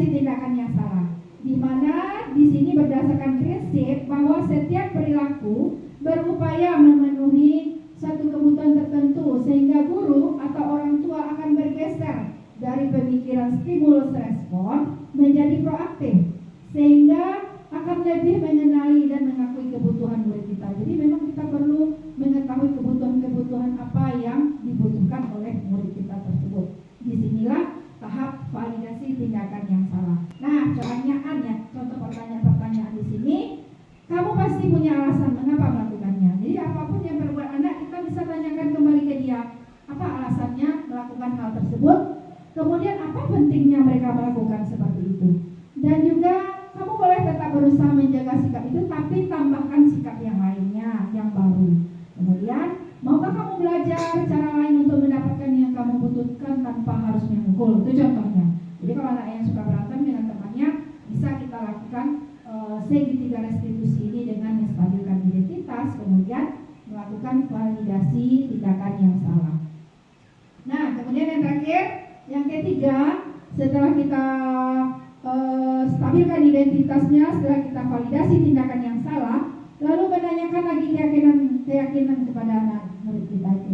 Speaker 2: validasi tindakan yang salah. Di mana di sini berdasarkan prinsip bahwa setiap perilaku berupaya memenuhi satu kebutuhan tertentu sehingga guru atau orang tua akan bergeser dari pemikiran stimulus respon menjadi proaktif sehingga akan lebih mengenali dan mengakui kebutuhan murid kita. Jadi memang kita perlu mengetahui kebutuhan-kebutuhan apa yang dibutuhkan oleh murid kita tersebut. Disinilah tahap validasi tindakan yang salah. Nah, contoh pertanyaan-pertanyaan di sini, kamu pasti punya alasan mengapa melakukannya. Jadi apapun yang berbuat anak, kita bisa tanyakan kembali ke dia, apa alasannya melakukan hal tersebut, kemudian apa pentingnya mereka melakukan seperti itu. Dan juga kamu boleh tetap berusaha menjaga sikap itu, tapi tambahkan sikap yang lainnya, yang baru. Kemudian, maukah kamu belajar cara lain untuk mendapatkan yang kamu butuhkan tanpa harus memukul? Itu contohnya. Jadi kalau anak yang suka berantem dengan temannya, bisa kita lakukan segitiga restitusi ini dengan menstabilkan identitas, kemudian melakukan validasi tindakan yang salah. Nah, kemudian yang terakhir, yang ketiga, setelah kita stabilkan identitasnya, setelah kita validasi tindakan yang salah, lalu menanyakan lagi keyakinan kepada anak murid kita itu.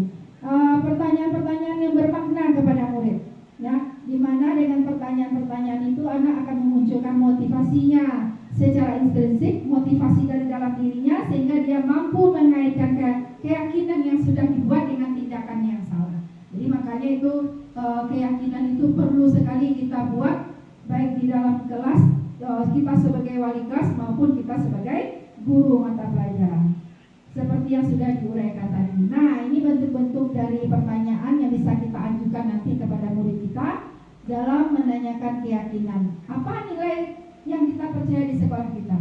Speaker 2: Pertanyaan-pertanyaan yang bermakna kepada murid, ya, di mana dengan pertanyaan-pertanyaan itu anak akan memunculkan motivasinya secara intrinsik, motivasi dari dalam dirinya, sehingga dia mampu mengaitkan keyakinan yang sudah dibuat dengan tindakan yang salah. Jadi makanya itu keyakinan itu perlu sekali kita buat, baik di dalam kelas kita sebagai wali kelas maupun kita sebagai guru mata pelajaran, seperti yang sudah diuraikan tadi. Nah, ini bentuk-bentuk dari pertanyaan yang bisa kita ajukan nanti kepada murid kita dalam menanyakan keyakinan. Apa nilai yang kita percaya di sekolah kita?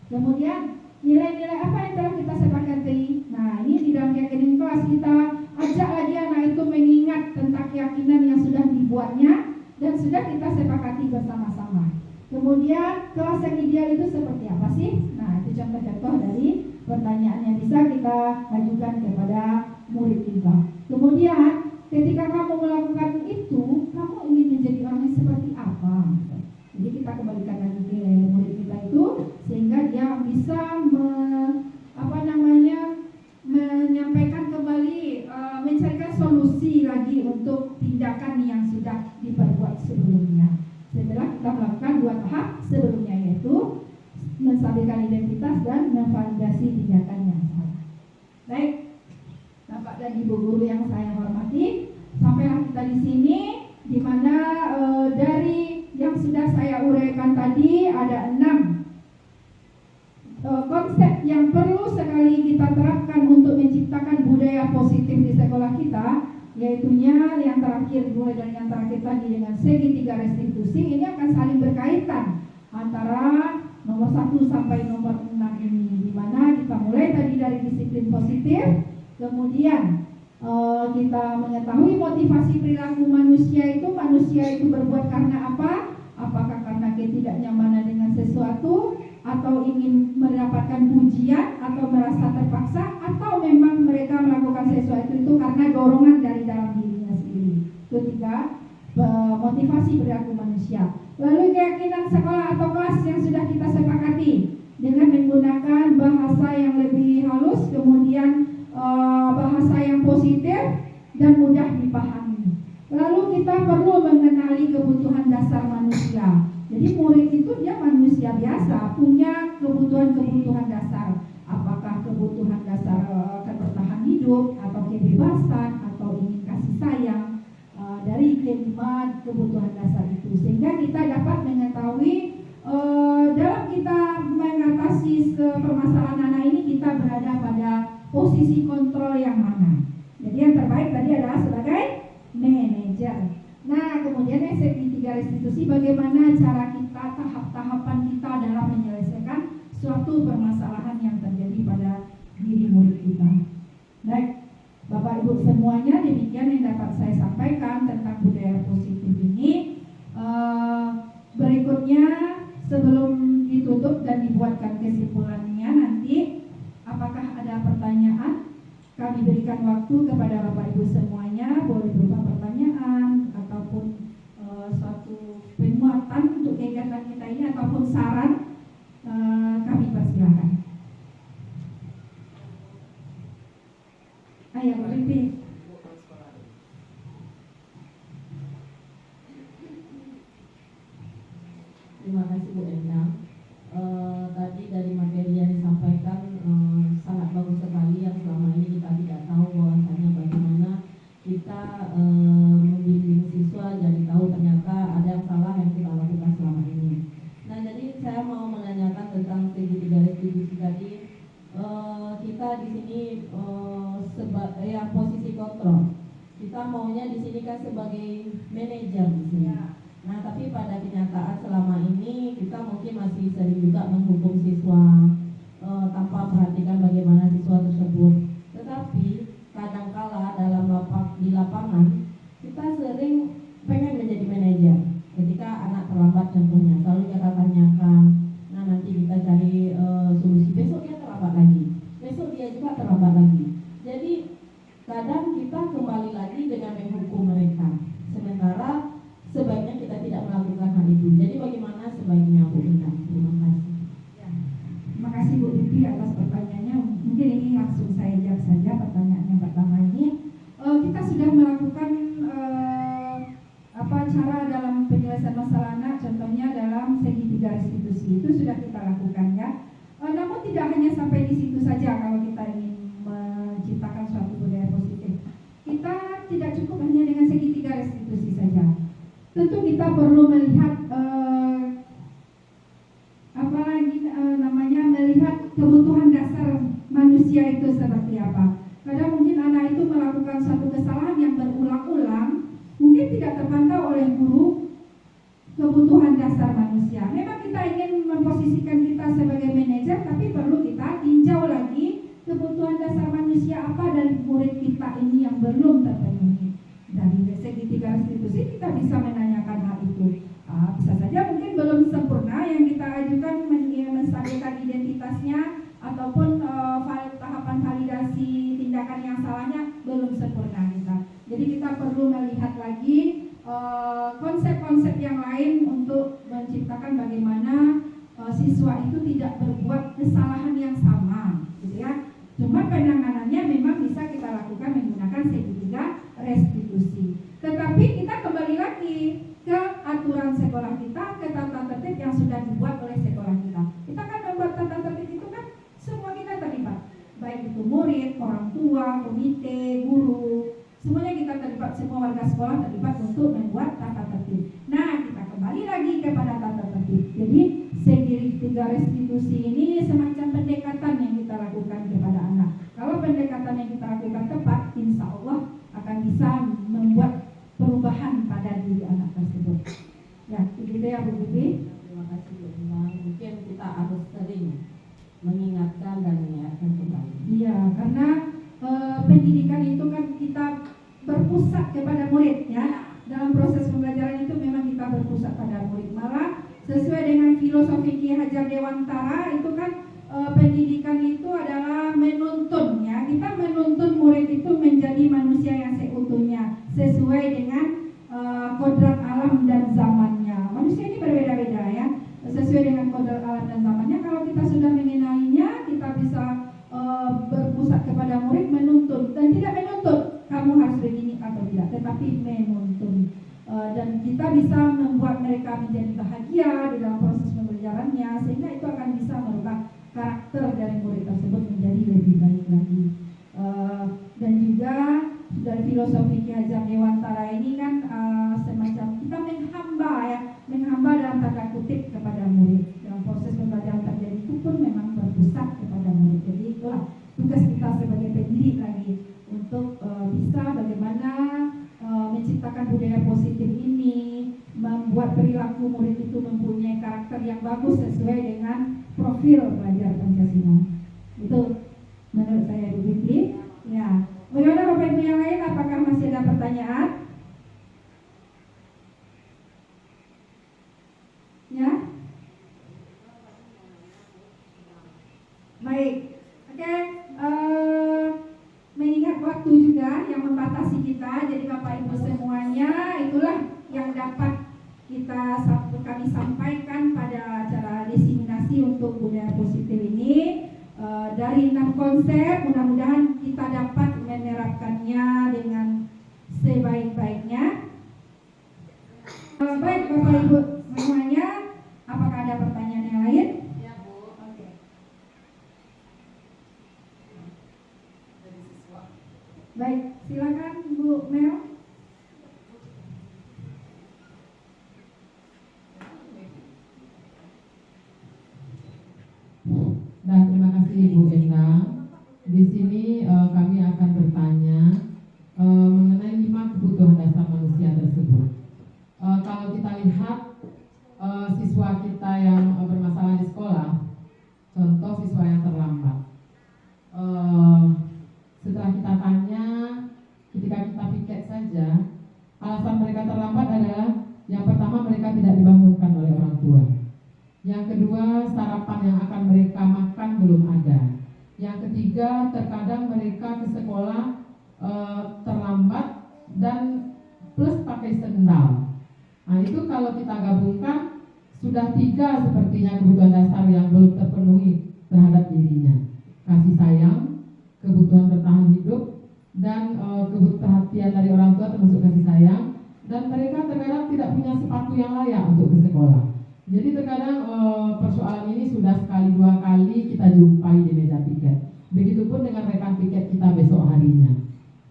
Speaker 2: Kemudian nilai-nilai apa yang telah kita sepakati? Nah, ini di dalam keyakinan kelas kita ajak lagi anak itu mengingat tentang keyakinan yang sudah dibuatnya dan sudah kita sepakati bersama-sama. Kemudian kelas yang ideal itu seperti apa sih? Nah, itu contoh-contoh dari pertanyaan yang bisa kita ajukan kepada murid kita. Kemudian ketika kamu melakukan itu, kamu ingin menjadi orang yang seperti apa? Jadi kita kembalikan lagi ke murid kita itu sehingga dia bisa menyampaikan kembali, mencarikan solusi lagi untuk tindakan yang sudah diperbuat sebelumnya. Setelah kita melakukan dua tahap sebelumnya, yaitu menstabilkan identitas dan memvalidasi tindakan yang salah. Baik, Bapak dan Ibu guru yang saya hormati, sampailah kita di sini, di mana dari yang sudah saya uraikan tadi ada 6 konsep yang perlu sekali kita terapkan untuk menciptakan budaya positif di sekolah kita, yaitunya yang terakhir, mulai dari yang terakhir tadi dengan segitiga restitusi, ini akan saling berkaitan antara nomor 1 sampai nomor 6 ini, di mana kita mulai tadi dari disiplin positif, kemudian kita mengetahui motivasi perilaku manusia itu berbuat karena apa? Apakah karena ketidaknyamanan dengan sesuatu, atau ingin mendapatkan pujian, atau merasa terpaksa, atau memang mereka melakukan sesuatu itu karena dorongan dari dalam dirinya sendiri. Itu 3 motivasi perilaku manusia. Lalu keyakinan sekolah atau kelas yang sudah kita sepakati dengan menggunakan bahasa yang lebih halus, kemudian bahasa yang positif dan mudah dipahami. Lalu kita perlu mengenali kebutuhan dasar manusia. Jadi murid itu dia manusia biasa, punya kebutuhan-kebutuhan dasar. Apakah kebutuhan dasar akan bertahan hidup, atau kebebasan, atau ingin kasih sayang, dari kelima kebutuhan dasar itu. Sehingga kita dapat mengetahui dalam kita mengatasi permasalahan anak ini, kita berada pada posisi kontrol yang mana. Jadi yang terbaik tadi adalah sebagai manajer. Nah, kemudian yang segitiga restitusi, bagaimana cara kita, tahap-tahapan kita dalam menyelesaikan suatu permasalahan yang terjadi pada diri murid kita. Baik, Bapak Ibu semuanya, demikian yang dapat saya sampaikan tentang budaya positif ini. Berikutnya, sebelum ditutup dan dibuatkan kesimpulannya nanti, apakah ada pertanyaan? Kami berikan waktu kepada Bapak Ibu semuanya, boleh berupa pertanyaan ataupun suatu penguatan untuk kegiatan fungsi kontrol. Kita maunya di sini kan sebagai manajer di sini. Nah, tapi pada kenyataan selama ini kita mungkin masih sering juga menghukum siswa tanpa perhatikan bagaimana siswa tersebut. Tetapi kadangkala di lapangan kita sering pengen menjadi manajer. Ketika anak terlambat contohnya, selalu kita tanyakan. Nah, nanti kita cari solusi. Besok dia terlambat lagi. Besok dia juga terlambat lagi. Jadi kadang kita kembali lagi dengan menghukum mereka. Sementara sebaiknya kita tidak melakukan hal itu. Jadi bagaimana sebaiknya Bu Ina? Terima kasih.
Speaker 6: Ya. Terima kasih Bu Bibi atas pertanyaannya. Mungkin ini langsung saya jawab saja pertanyaan yang pertama ini. Kita sudah melakukan cara dalam penyelesaian masalah anak, contohnya dalam segitiga restitusi itu sudah kita lakukan ya. Namun tidak hanya sampai di situ saja kalau kita ingin menciptakan suatu budaya positif. Kita tidak cukup hanya dengan segitiga restitusi saja. Tentu kita perlu melihat melihat kebutuhan dasar manusia itu seperti apa. Kadang mungkin anak itu melakukan satu kesalahan yang berulang-ulang, mungkin tidak terpantau oleh guru kebutuhan dasar manusia. Memang kita ingin memposisikan kita sebagai manajer, tapi perlu kita tinjau lagi kebutuhan dasar manusia apa dari murid kita ini yang belum terpenuhi. Dari segitiga restitusi kita bisa menanyakan hal itu. Bisa saja mungkin belum sempurna yang kita ajukan menstabilkan identitasnya ataupun tahapan validasi tindakan yang salahnya belum sempurna kita. Jadi kita perlu melihat lagi konsep-konsep yang lain untuk menciptakan bagaimana siswa itu tidak berbuat kesalahan yang sama, gitu ya. Cuma penanganannya memang bisa kita lakukan menggunakan segitiga restitusi. Tetapi kita kembali lagi ke aturan sekolah kita, ke tata tertib yang sudah dibuat oleh sekolah kita. Kita kan membuat tata tertib itu kan semua kita terlibat, baik itu murid, orang tua, komite, guru, semuanya kita terlibat, semua warga sekolah terlibat untuk membuat tata tertib. Nah, kita kembali lagi kepada tata tertib. Jadi segitiga restitusi ini semacam pendekatan yang kita lakukan kepada anak. Kalau pendekatan yang kita lakukan tepat, insya Allah akan bisa membuat perubahan pada diri anak tersebut. Ya, begitu ya Bu Bibi.
Speaker 2: Terima kasih Bu Ina. Mungkin kita harus sering mengingatkan dan mengingatkan kembali.
Speaker 6: Iya, karena pendidikan itu kan kita berpusat kepada murid ya. Dalam proses pembelajaran itu memang kita berpusat pada murid. Malah sesuai dengan filosofi Ki Hajar Dewantara itu kan pendidikan itu adalah menuntun ya. Kita menuntun murid itu menjadi manusia yang seutuhnya sesuai dengan kodrat alam dan zamannya. Manusia ini berbeda-beda ya. Sesuai dengan kodrat alam dan zamannya. Kalau kita sudah mengenalinya, kita bisa berpusat kepada murid, menuntun dan tidak menuntut kamu harus begini atau tidak, tetapi menuntun. Dan kita bisa membuat mereka menjadi bahagia di dalam proses pembelajarannya, sehingga itu akan bisa merubah karakter dari murid tersebut menjadi lebih baik lagi. Dan juga dari filosofi Ki Hajar Dewantara ini kan semacam kita menghamba dalam tanda kutip kepada murid. Dalam proses pembelajaran terjadi itu pun memang berpusat kepada murid. Jadi itulah tugas kita sebagai pendidik lagi untuk bisa bagaimana menciptakan budaya positif ini, membuat perilaku murid itu mempunyai karakter yang bagus sesuai dengan profil pelajar Pancasila. Itu menurut saya Bu Bibi. Ya, bagaimana Bapak Ibu yang lain? Apakah masih ada pertanyaan? Ya, baik. Oke, mengingat waktu juga yang membatasi kita, jadi Bapak Ibu semuanya itulah yang dapat kami sampaikan pada acara diseminasi untuk budaya positif ini. Dari 6 konsep, mudah-mudahan kita dapat menerapkannya dengan sebaik-baiknya. Baik Bapak Ibu semuanya, apakah ada pertanyaan yang lain?
Speaker 3: Ya Bu.
Speaker 6: Oke. Baik, silakan Bu Mel.
Speaker 4: Dan terima kasih Ibu Endang. Di sini kami akan bertanya
Speaker 7: mereka terlambat adalah yang pertama mereka tidak dibangunkan oleh orang tua. Yang kedua, sarapan yang akan mereka makan belum ada. Yang ketiga, terkadang mereka ke sekolah terlambat dan plus pakai sendal. Nah, itu kalau kita gabungkan sudah 3 sepertinya kebutuhan dasar yang belum terpenuhi terhadap dirinya. Kasih sayang, kebutuhan bertahan hidup, dan kebutuhan perhatian dari orang tua termasuk kasih sayang. Dan mereka terkadang tidak punya sepatu yang layak untuk ke sekolah. Jadi terkadang persoalan ini sudah sekali 2 kali kita jumpai di meja piket. Begitupun dengan rekan piket kita besok harinya.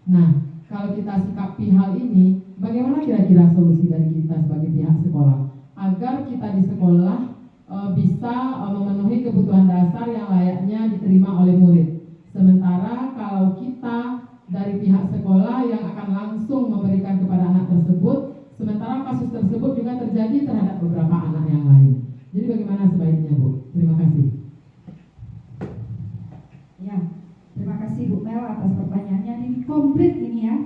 Speaker 7: Nah, kalau kita sikapi hal ini, bagaimana kira-kira solusi dari kita sebagai pihak sekolah agar kita di sekolah bisa memenuhi kebutuhan dasar yang layaknya diterima oleh murid. Sementara kalau kita dari pihak sekolah yang akan langsung memberikan kepada anak tersebut, sementara kasus tersebut juga terjadi terhadap beberapa anak yang lain. Jadi bagaimana sebaiknya, Bu? Terima kasih.
Speaker 6: Ya, terima kasih Bu Mel atas pertanyaannya. Ini komplit ini ya.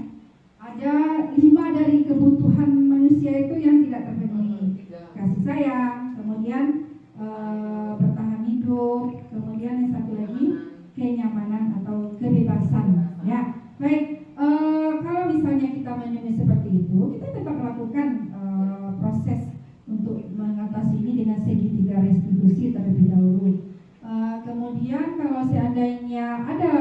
Speaker 6: Ada 5 dari kebutuhan manusia itu yang tidak terpenuhi. Kasih sayang, kemudian bertahan hidup, kemudian yang satu lagi kenyamanan atau kebebasan. Ya, baik. Kalau misalnya kita menemui seperti itu, kita tetap melakukan proses untuk mengatasi ini dengan segitiga restitusi terlebih dahulu. Kemudian kalau seandainya ada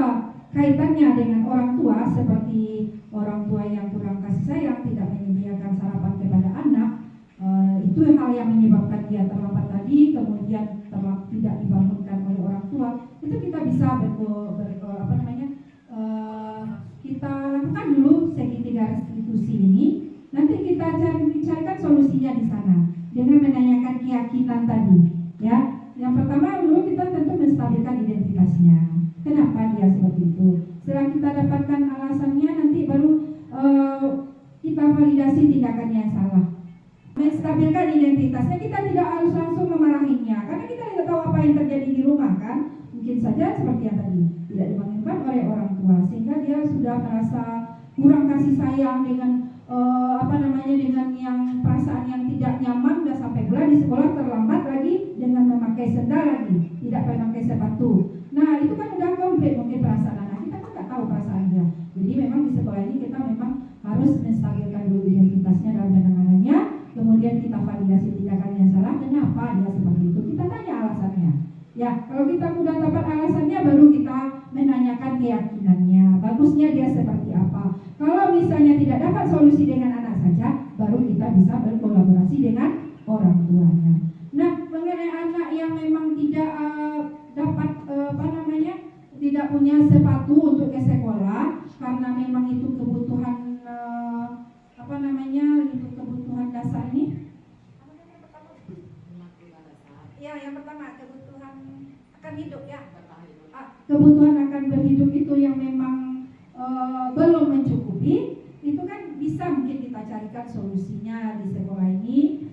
Speaker 6: kaitannya dengan orang tua, seperti orang tua yang kurang kasih sayang, tidak menyediakan sarapan kepada anak, itu hal yang menyebabkan dia terlambat tadi, kemudian tidak dibangunkan oleh orang tua, itu kita bisa kita lakukan dulu segitiga restitusi ini. Nanti kita carikan solusinya di sana dengan menanyakan keyakinan tadi, ya. Yang pertama dulu kita tentu menstabilkan identitasnya. Kenapa dia seperti itu? Setelah kita dapatkan alasannya, nanti baru kita validasi tindakannya yang salah. Menstabilkan identitasnya, kita tidak harus langsung memarahinya, karena kita tidak tahu apa yang terjadi di rumah kan. Mungkin saja seperti yang tadi, tidak dibangunkan oleh orang tua, sehingga dia sudah merasa kurang kasih sayang dengan dengan yang perasaan yang tidak nyaman, dan sampai pula di sekolah terlambat lagi dengan memakai sendal lagi, tidak memakai sepatu. Nah, itu kan udah komplit mungkin perasaan anak. Kita kan nggak tahu perasaan dia. Jadi memang di sekolah ini kita memang harus menstabilkan dulu identitasnya dalam penanganannya, kemudian kita validasi tindakan yang salah, kenapa dia seperti itu. Kita tanya alasannya. Ya, kalau kita sudah dapat alasannya, baru kita menanyakan keyakinannya. Bagusnya dia seperti apa. Kalau misalnya tidak dapat solusi dengan anak saja, baru kita bisa berkolaborasi dengan orang tuanya. Nah, mengenai anak yang memang tidak dapat tidak punya sepatu untuk ke sekolah, karena memang itu kebutuhan kebutuhan dasar ini. Ya, yang pertama kebutuhan akan hidup ya. Kebutuhan akan berhidup itu yang memang belum mencukupi, itu kan bisa mungkin kita carikan solusinya di sekolah ini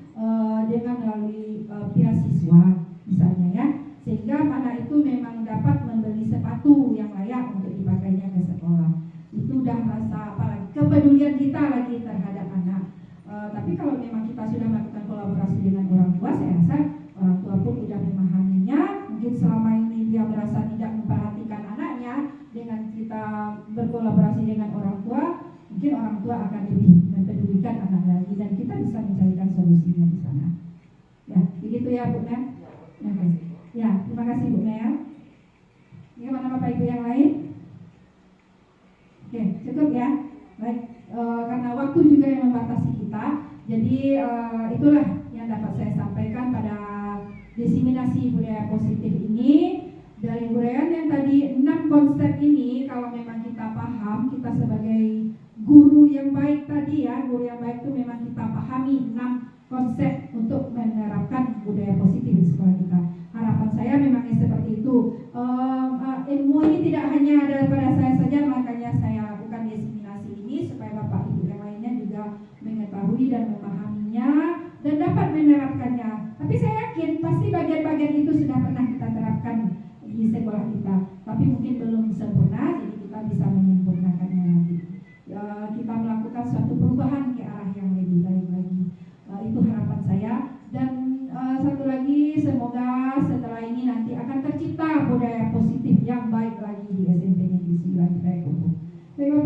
Speaker 6: dengan melalui beasiswa misalnya ya, sehingga anak itu memang dapat membeli sepatu yang layak untuk dipakainya ke sekolah. Itu udah rasa kepedulian kita lagi terhadap anak. Tapi kalau memang kita sudah melakukan kolaborasi dengan orang tua, saya rasa orang tua pun sudah memahaminya. Mungkin selama ini dia merasa tidak memperhatikan anaknya, dengan kita berkolaborasi dengan orang tua, mungkin orang tua akan lebih mempedulikan anak lagi, dan kita bisa mencarikan solusinya di sana. Ya, begitu ya Bu Mel. Ya, terima kasih Bu Mel. Bagaimana Bapak Ibu yang lain? Oke, cukup ya. Baik, karena waktu juga yang membatasi kita, jadi itulah yang dapat saya sampaikan pada diseminasi budaya positif ini. Dari uraian yang tadi 6 konsep ini, kalau memang kita paham, kita sebagai guru yang baik tadi ya, guru yang baik itu memang kita pahami 6 konsep untuk menerapkan budaya positif di sekolah kita. Harapan saya memangnya seperti itu. Ilmu ini tidak hanya ada pada saya saja, makanya saya lakukan diseminasi ini supaya Bapak Ibu yang lainnya juga mengetahui dan memahaminya dan dapat menerapkannya. Tapi saya yakin pasti bagian-bagian itu sudah pernah kita terapkan di sekolah kita, tapi mungkin belum sempurna, jadi kita bisa menyempurnakannya nanti. Kita melakukan suatu perubahan ke arah yang lebih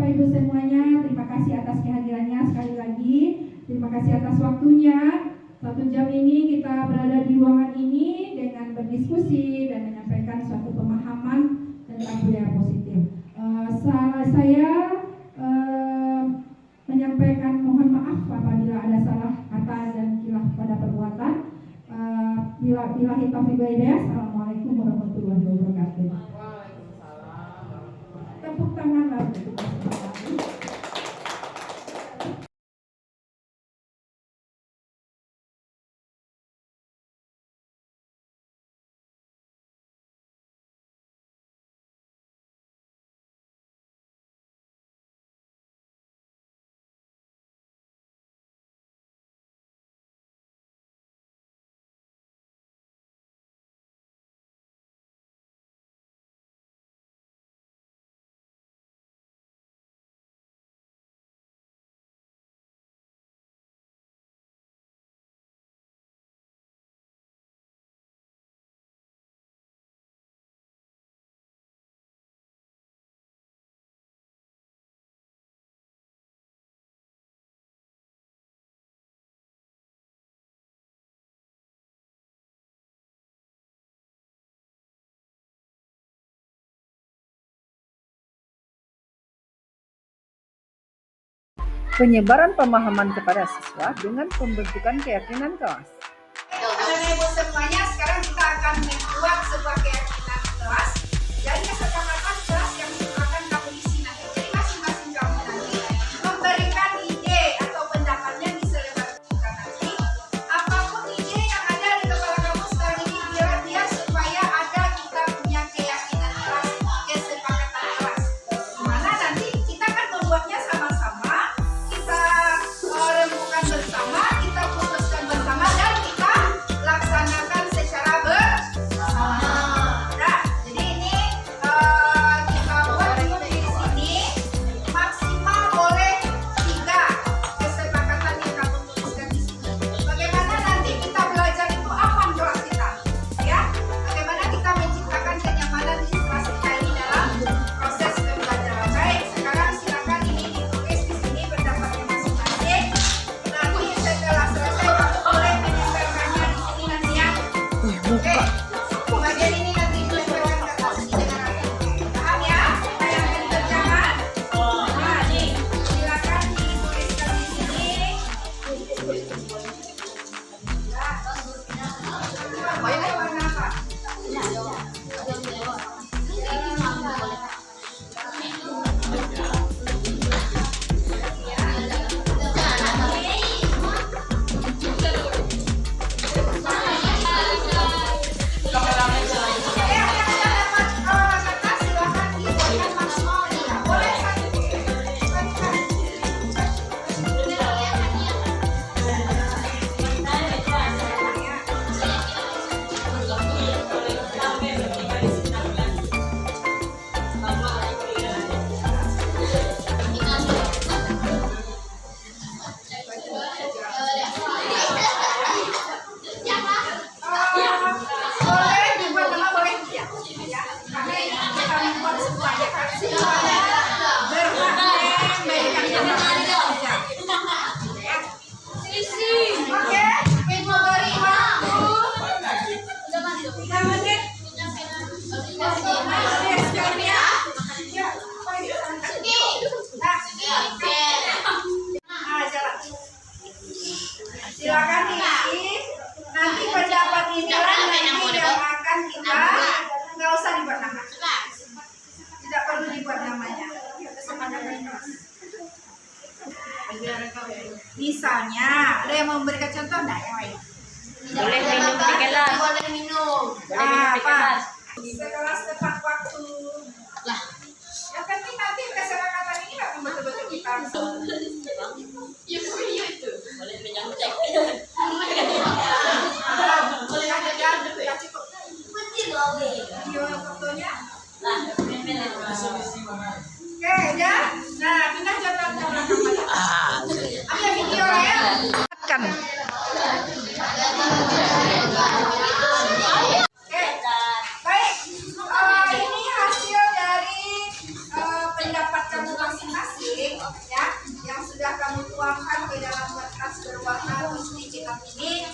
Speaker 6: Bapak Ibu semuanya, terima kasih atas kehadirannya sekali lagi. Terima kasih atas waktunya. 1 jam ini kita berada di ruangan ini dengan berdiskusi dan menyampaikan suatu pemahaman tentang budaya positif. Saya menyampaikan mohon maaf apabila ada salah kata dan khilaf pada perbuatan. Billahi taufiq wal hidayah. Assalamualaikum warahmatullahi wabarakatuh. Tepuk tangan lah untuk
Speaker 1: penyebaran pemahaman kepada siswa dengan pembentukan keyakinan kelas.
Speaker 8: Bapak Ibu semuanya, sekarang kita akan membuat sebuah keyakinan kelas. Jadi kesepakatan kelas yang akan kamu isi nanti. Jadi masing-masing kamu nanti memberikan ide atau pendapatnya di selebar kita nanti. Apapun ide yang ada di kepala kamu sekarang ini, dia supaya ada kita punya keyakinan kelas, kesepakatan kelas. Dimana nanti kita akan membuatnya sama-sama. Kita rembukan bersama, kita putuskan bersama, dan kita laksanakan secara bersama. Nah, jadi ini kita buat dulu di sini maksimal boleh 3 kesepakatan yang kamu tuliskan di sini. Bagaimana nanti kita belajar itu aman kelas kita, ya? Bagaimana kita menciptakan kenyamanan di kelas kita ini dalam proses pembelajaran. Baik, sekarang silakan ini ditulis di sini pendapatnya masing-masing. Nanti setelah selesai kamu boleh menempelkannya di sini nanti ya. Oke, bagian ini nanti ditempelkan ke atas ini dengan rapi. Paham ya? Bayangkan terjemahan. Nah, nih, silakan dituliskan di sini. Boleh warna apa? Boleh dibuat nama, boleh tidak ya, karena ini kita membuat semuanya kan semuanya berhak memberikan nama saja. Oke, ibu beri waktu 3 menit. Sekarang ya. Nah, jalan. Silakan diisi. Nanti pendapat inilah nanti yang akan kita, nggak usah dibuat nama. Tidak perlu dibuat namanya. Kesepakatan kelas. Misalnya, ada yang mau memberikan contoh enggak yang lain?
Speaker 3: Boleh minum di kelas.
Speaker 8: Boleh minum. Apa? Sekelas tepat waktu. Lah. Yang penting nanti kesepakatan ini memang betul-betul kita.
Speaker 3: Boleh menyontek.
Speaker 8: Boleh ada dan ya cukup. Video fotonya. Oke, udah. Nah, pindah contoh kembali. Ambil video lah ya.
Speaker 1: Kan.
Speaker 8: Oke, baik. Ini hasil dari pendapat kamu masing-masing. kamu tuangkan ke dalam kertas berwarna putih hitam ini,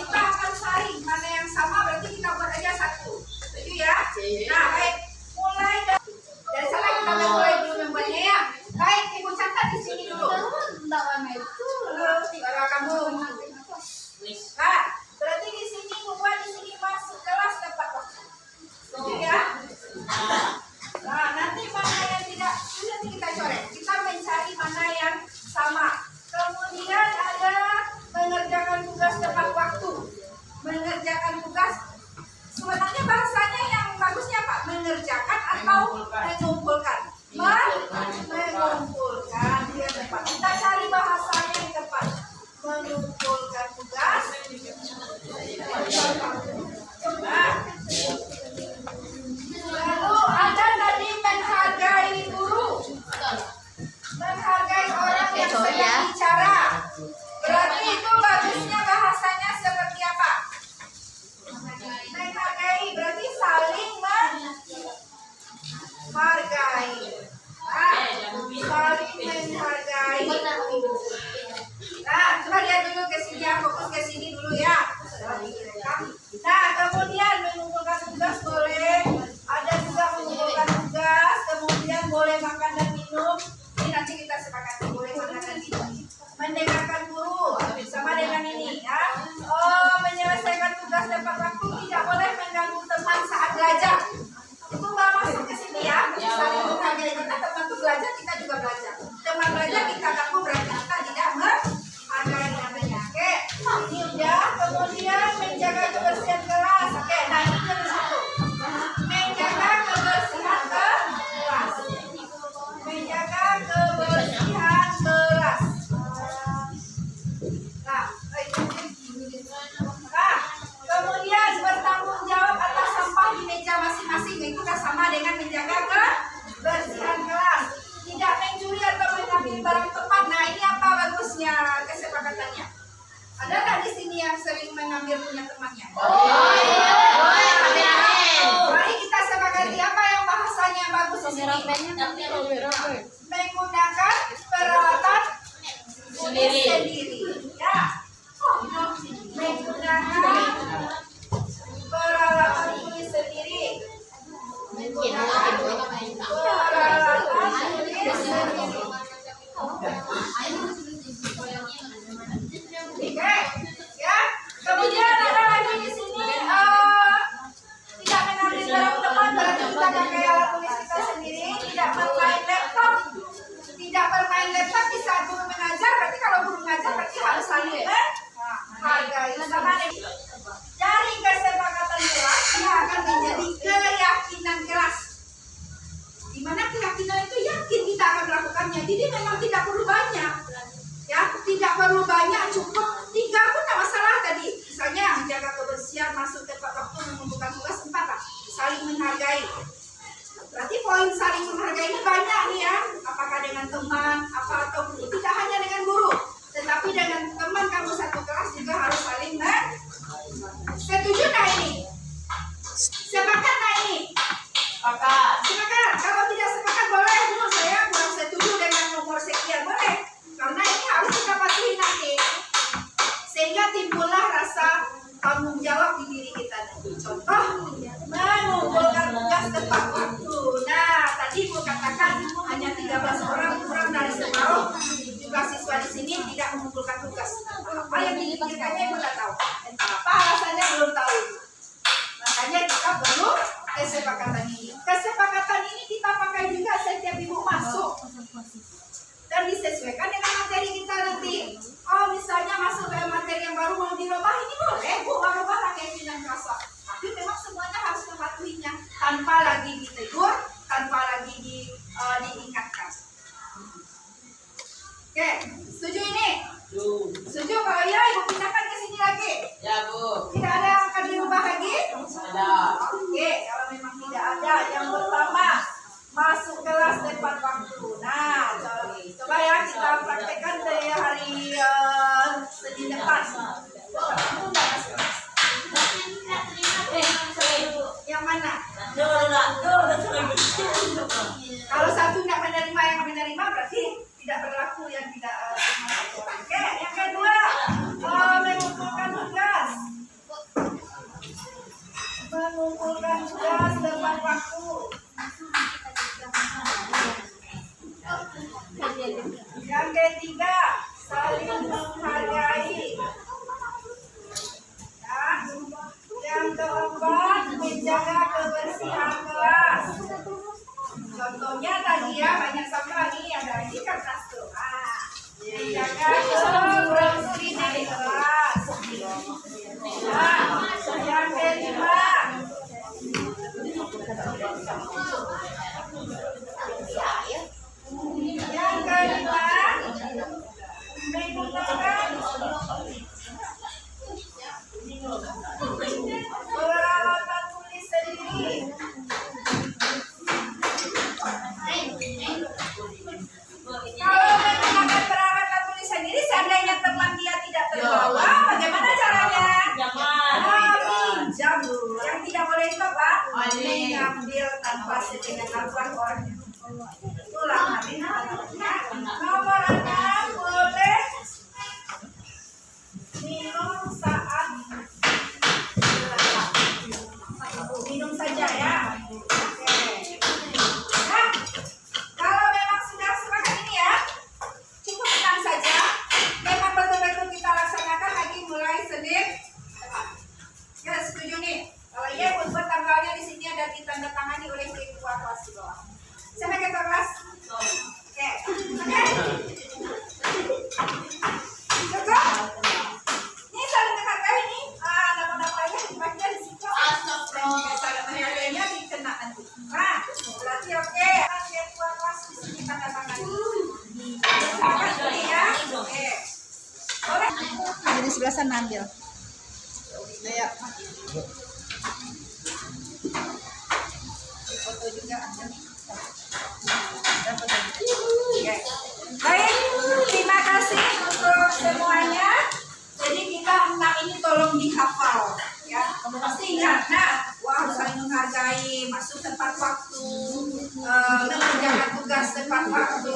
Speaker 8: kita akan saring mana yang sama, berarti kita buat aja satu. Setuju ya? Nah, baik. Mulai dari sana kita mulai dulu membuatnya ya. Baik, ibu catat di sini dulu. Baru kamu. Nah, berarti di sini membuat di sini masuk kelas tepat waktu. Setuju ya? Nah, nanti mana yang tidak, nanti kita coret. Kita mencari mana yang sama. Kemudian ada mengerjakan tugas tepat waktu. Mengerjakan tugas, sebenarnya bahasanya yang bagusnya Pak, mengerjakan atau mengumpulkan? Mengumpulkan, dia tepat. Kita cari bahasanya yang tepat. Mengumpulkan tugas. Lalu ada tadi menghargai guru, menghargai orang yang sedang bicara. Berarti itu bagusnya bahasanya seperti apa? Menghargai berarti saling menghargai. Saling menghargai. Nah, coba lihat dulu ke sini ya, fokus ke sini dulu ya. Nah, kemudian mengumpulkan tugas boleh, ada juga mengumpulkan tugas, kemudian boleh makan dan minum. Ini nanti kita sepakati boleh makan dan minum. Mendengarkan guru sama dengan ini ya. Menyelesaikan tugas tepat waktu, tidak boleh mengganggu teman saat belajar. Itu nggak masuk ke sini ya. Saling menghargai kita, teman itu belajar, kita juga belajar. Teman belajar kita ganggu berarti kita tidak menghargai namanya. Oke, ini udah. Kemudian menjaga kebersihan kelas. Oke, nah ini yang satu. Menjaga kebersihan kelas. Menjaga kebersihan kelas. Nah, kemudian bertanggung jawab atas sampah di meja masing-masing. Itu kan sama dengan menjaga kebersihan kelas. Tidak mencuri atau mengambil barang teman. Nah, ini apa bagusnya kesepakatannya? Ada nggak di sini yang sering mengambil punya temannya? Mari kita sepakati apa yang bahasanya bagus di sini. Menggunakan peralatan sendiri. Ya. Menggunakan peralatan tulis sendiri. Menggunakan peralatan tulis sendiri. Oke, ya. Kemudian ada lagi di sini tidak mengambil barang teman, berarti kita pakai alat tulis kita sendiri. Tidak bermain laptop. Tidak bermain laptop di saat guru mengajar. Berarti kalau guru mengajar berarti harus saling menghargai. Sama dari kesepakatan kelas, dia akan menjadi keyakinan kelas. Di mana keyakinan itu yakin kita akan melakukannya. Jadi memang tidak perlu banyak. Ya, tidak perlu banyak, cukup 3 pun tidak masalah tadi. Misalnya menjaga kebersihan, masuk tepat waktu, mengumpulkan tugas, 4 lah. Saling menghargai. Berarti poin saling menghargai ini banyak nih ya. Apakah dengan teman, apa atau guru? Tidak hanya dengan guru, tetapi dengan teman kamu satu kelas juga harus saling setuju nah ini? Sepakat nah ini? Sepakat. Kalau tidak sepakat boleh, dulu saya kurang setuju dengan nomor sekian, boleh. Karena ini harus kita patuhi nanti. Sehingga timbullah rasa tanggung jawab di diri kita nanti. Contoh, mengumpulkan tugas tepat waktu. Nah, tadi Ibu katakan hanya 13 orang, kurang dari separuh. Juga siswa di sini tidak mengumpulkan tugas. Apa yang dipikirkannya Ibu tidak tahu. Apa alasannya belum tahu. Makanya kita perlu kesepakatan ini. Kesepakatan ini kita pakai juga setiap Ibu masuk. Dan disesuaikan dengan materi kita nanti. Oh, misalnya masuk ke materi yang baru mau dirubah, ini boleh Bu, merubah keyakinan kelas. Tapi memang semuanya harus mematuhinya tanpa lagi ditegur, tanpa lagi diingatkan. Oke, setuju ini? Setuju? Kalau iya, Ibu pindahkan ke sini lagi. Ya Bu. Tidak ada yang akan dirubah lagi? Ada. Oke, kalau memang tidak ada, yang pertama masuk kelas tepat waktu. Nah, coba ya kita praktekkan dari hari Senin depan. Yang mana? Kalau satu tidak menerima yang menerima berarti tidak berlaku yang tidak ketiga, saling menghargai. Ya. Yang keempat, menjaga kebersihan kelas. Contohnya tadi ya, banyak sekali ada di kertas tuh. Menjaga kebersihan kelas. Yang kelima, menggunakan peralatan tulis sendiri. Kalau menggunakan peralatan tulis sendiri, seandainya teman dia tidak terbawa, bagaimana caranya? Pinjam dulu. Yang tidak boleh itu apa? Mengambil tanpa sepengetahuan orang. Ulang nanti. Nomor 6 boleh minum saat minum saja ya. Oke. Nah, kalau memang sudah sepakat ini ya, cukup tenang saja. Memang betul-betul kita laksanakan lagi mulai Senin. Ya, setuju nih. Kalau iya buat tanggalnya di sini ada ditandatangani oleh ketua kelas di bawah. Sampai ke kelas. Oke. Oke. Cukup? Ini saling menghargai nih. Nama-namanya dibaca di situ. Saling menghargainya dikenaan. Nah, berarti oke. Ketua kelas di sini tandatangani. Sepakat ini ya. Oke. Boleh. Jadi sebelah sana ambil. Ayo. Foto juga ambil. Oke. Baik, terima kasih untuk semuanya. Jadi kita 6 ini tolong dihafal ya. Pasti ingat. Nah, harus saling menghargai, masuk tepat waktu, mengerjakan tugas tepat waktu,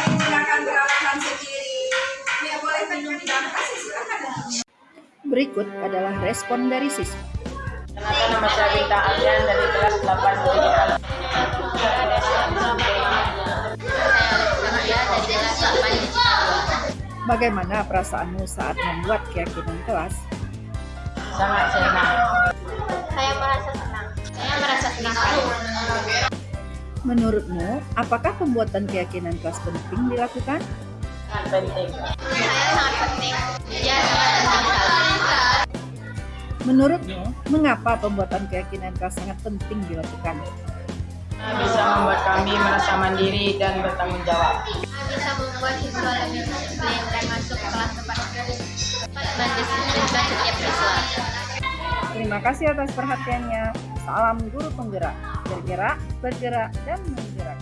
Speaker 8: menggunakan peralatan sendiri. Ya boleh terima kasih, silakan.
Speaker 1: Berikut adalah respon dari siswa.
Speaker 9: Kenalkan, nama saya Bintang Adrian dari kelas 8 Pendidikan.
Speaker 1: Bagaimana perasaanmu saat membuat keyakinan kelas?
Speaker 9: Sangat senang.
Speaker 3: Saya merasa senang. Saya merasa senang sekali.
Speaker 1: Menurutmu, apakah pembuatan keyakinan kelas penting dilakukan?
Speaker 9: Sangat penting.
Speaker 3: Saya sangat penting. Ya, sangat penting sekali.
Speaker 1: Menurutmu, mengapa pembuatan keyakinan kelas sangat penting dilakukan?
Speaker 9: Bisa membuat kami merasa mandiri dan bertanggung jawab.
Speaker 3: Bisa membuat siswa lebih disiplin dan masuk kelas tepat mendisiplinkan setiap siswa.
Speaker 1: Terima kasih atas perhatiannya. Salam guru penggerak. Bergerak, bergerak, dan menggerak.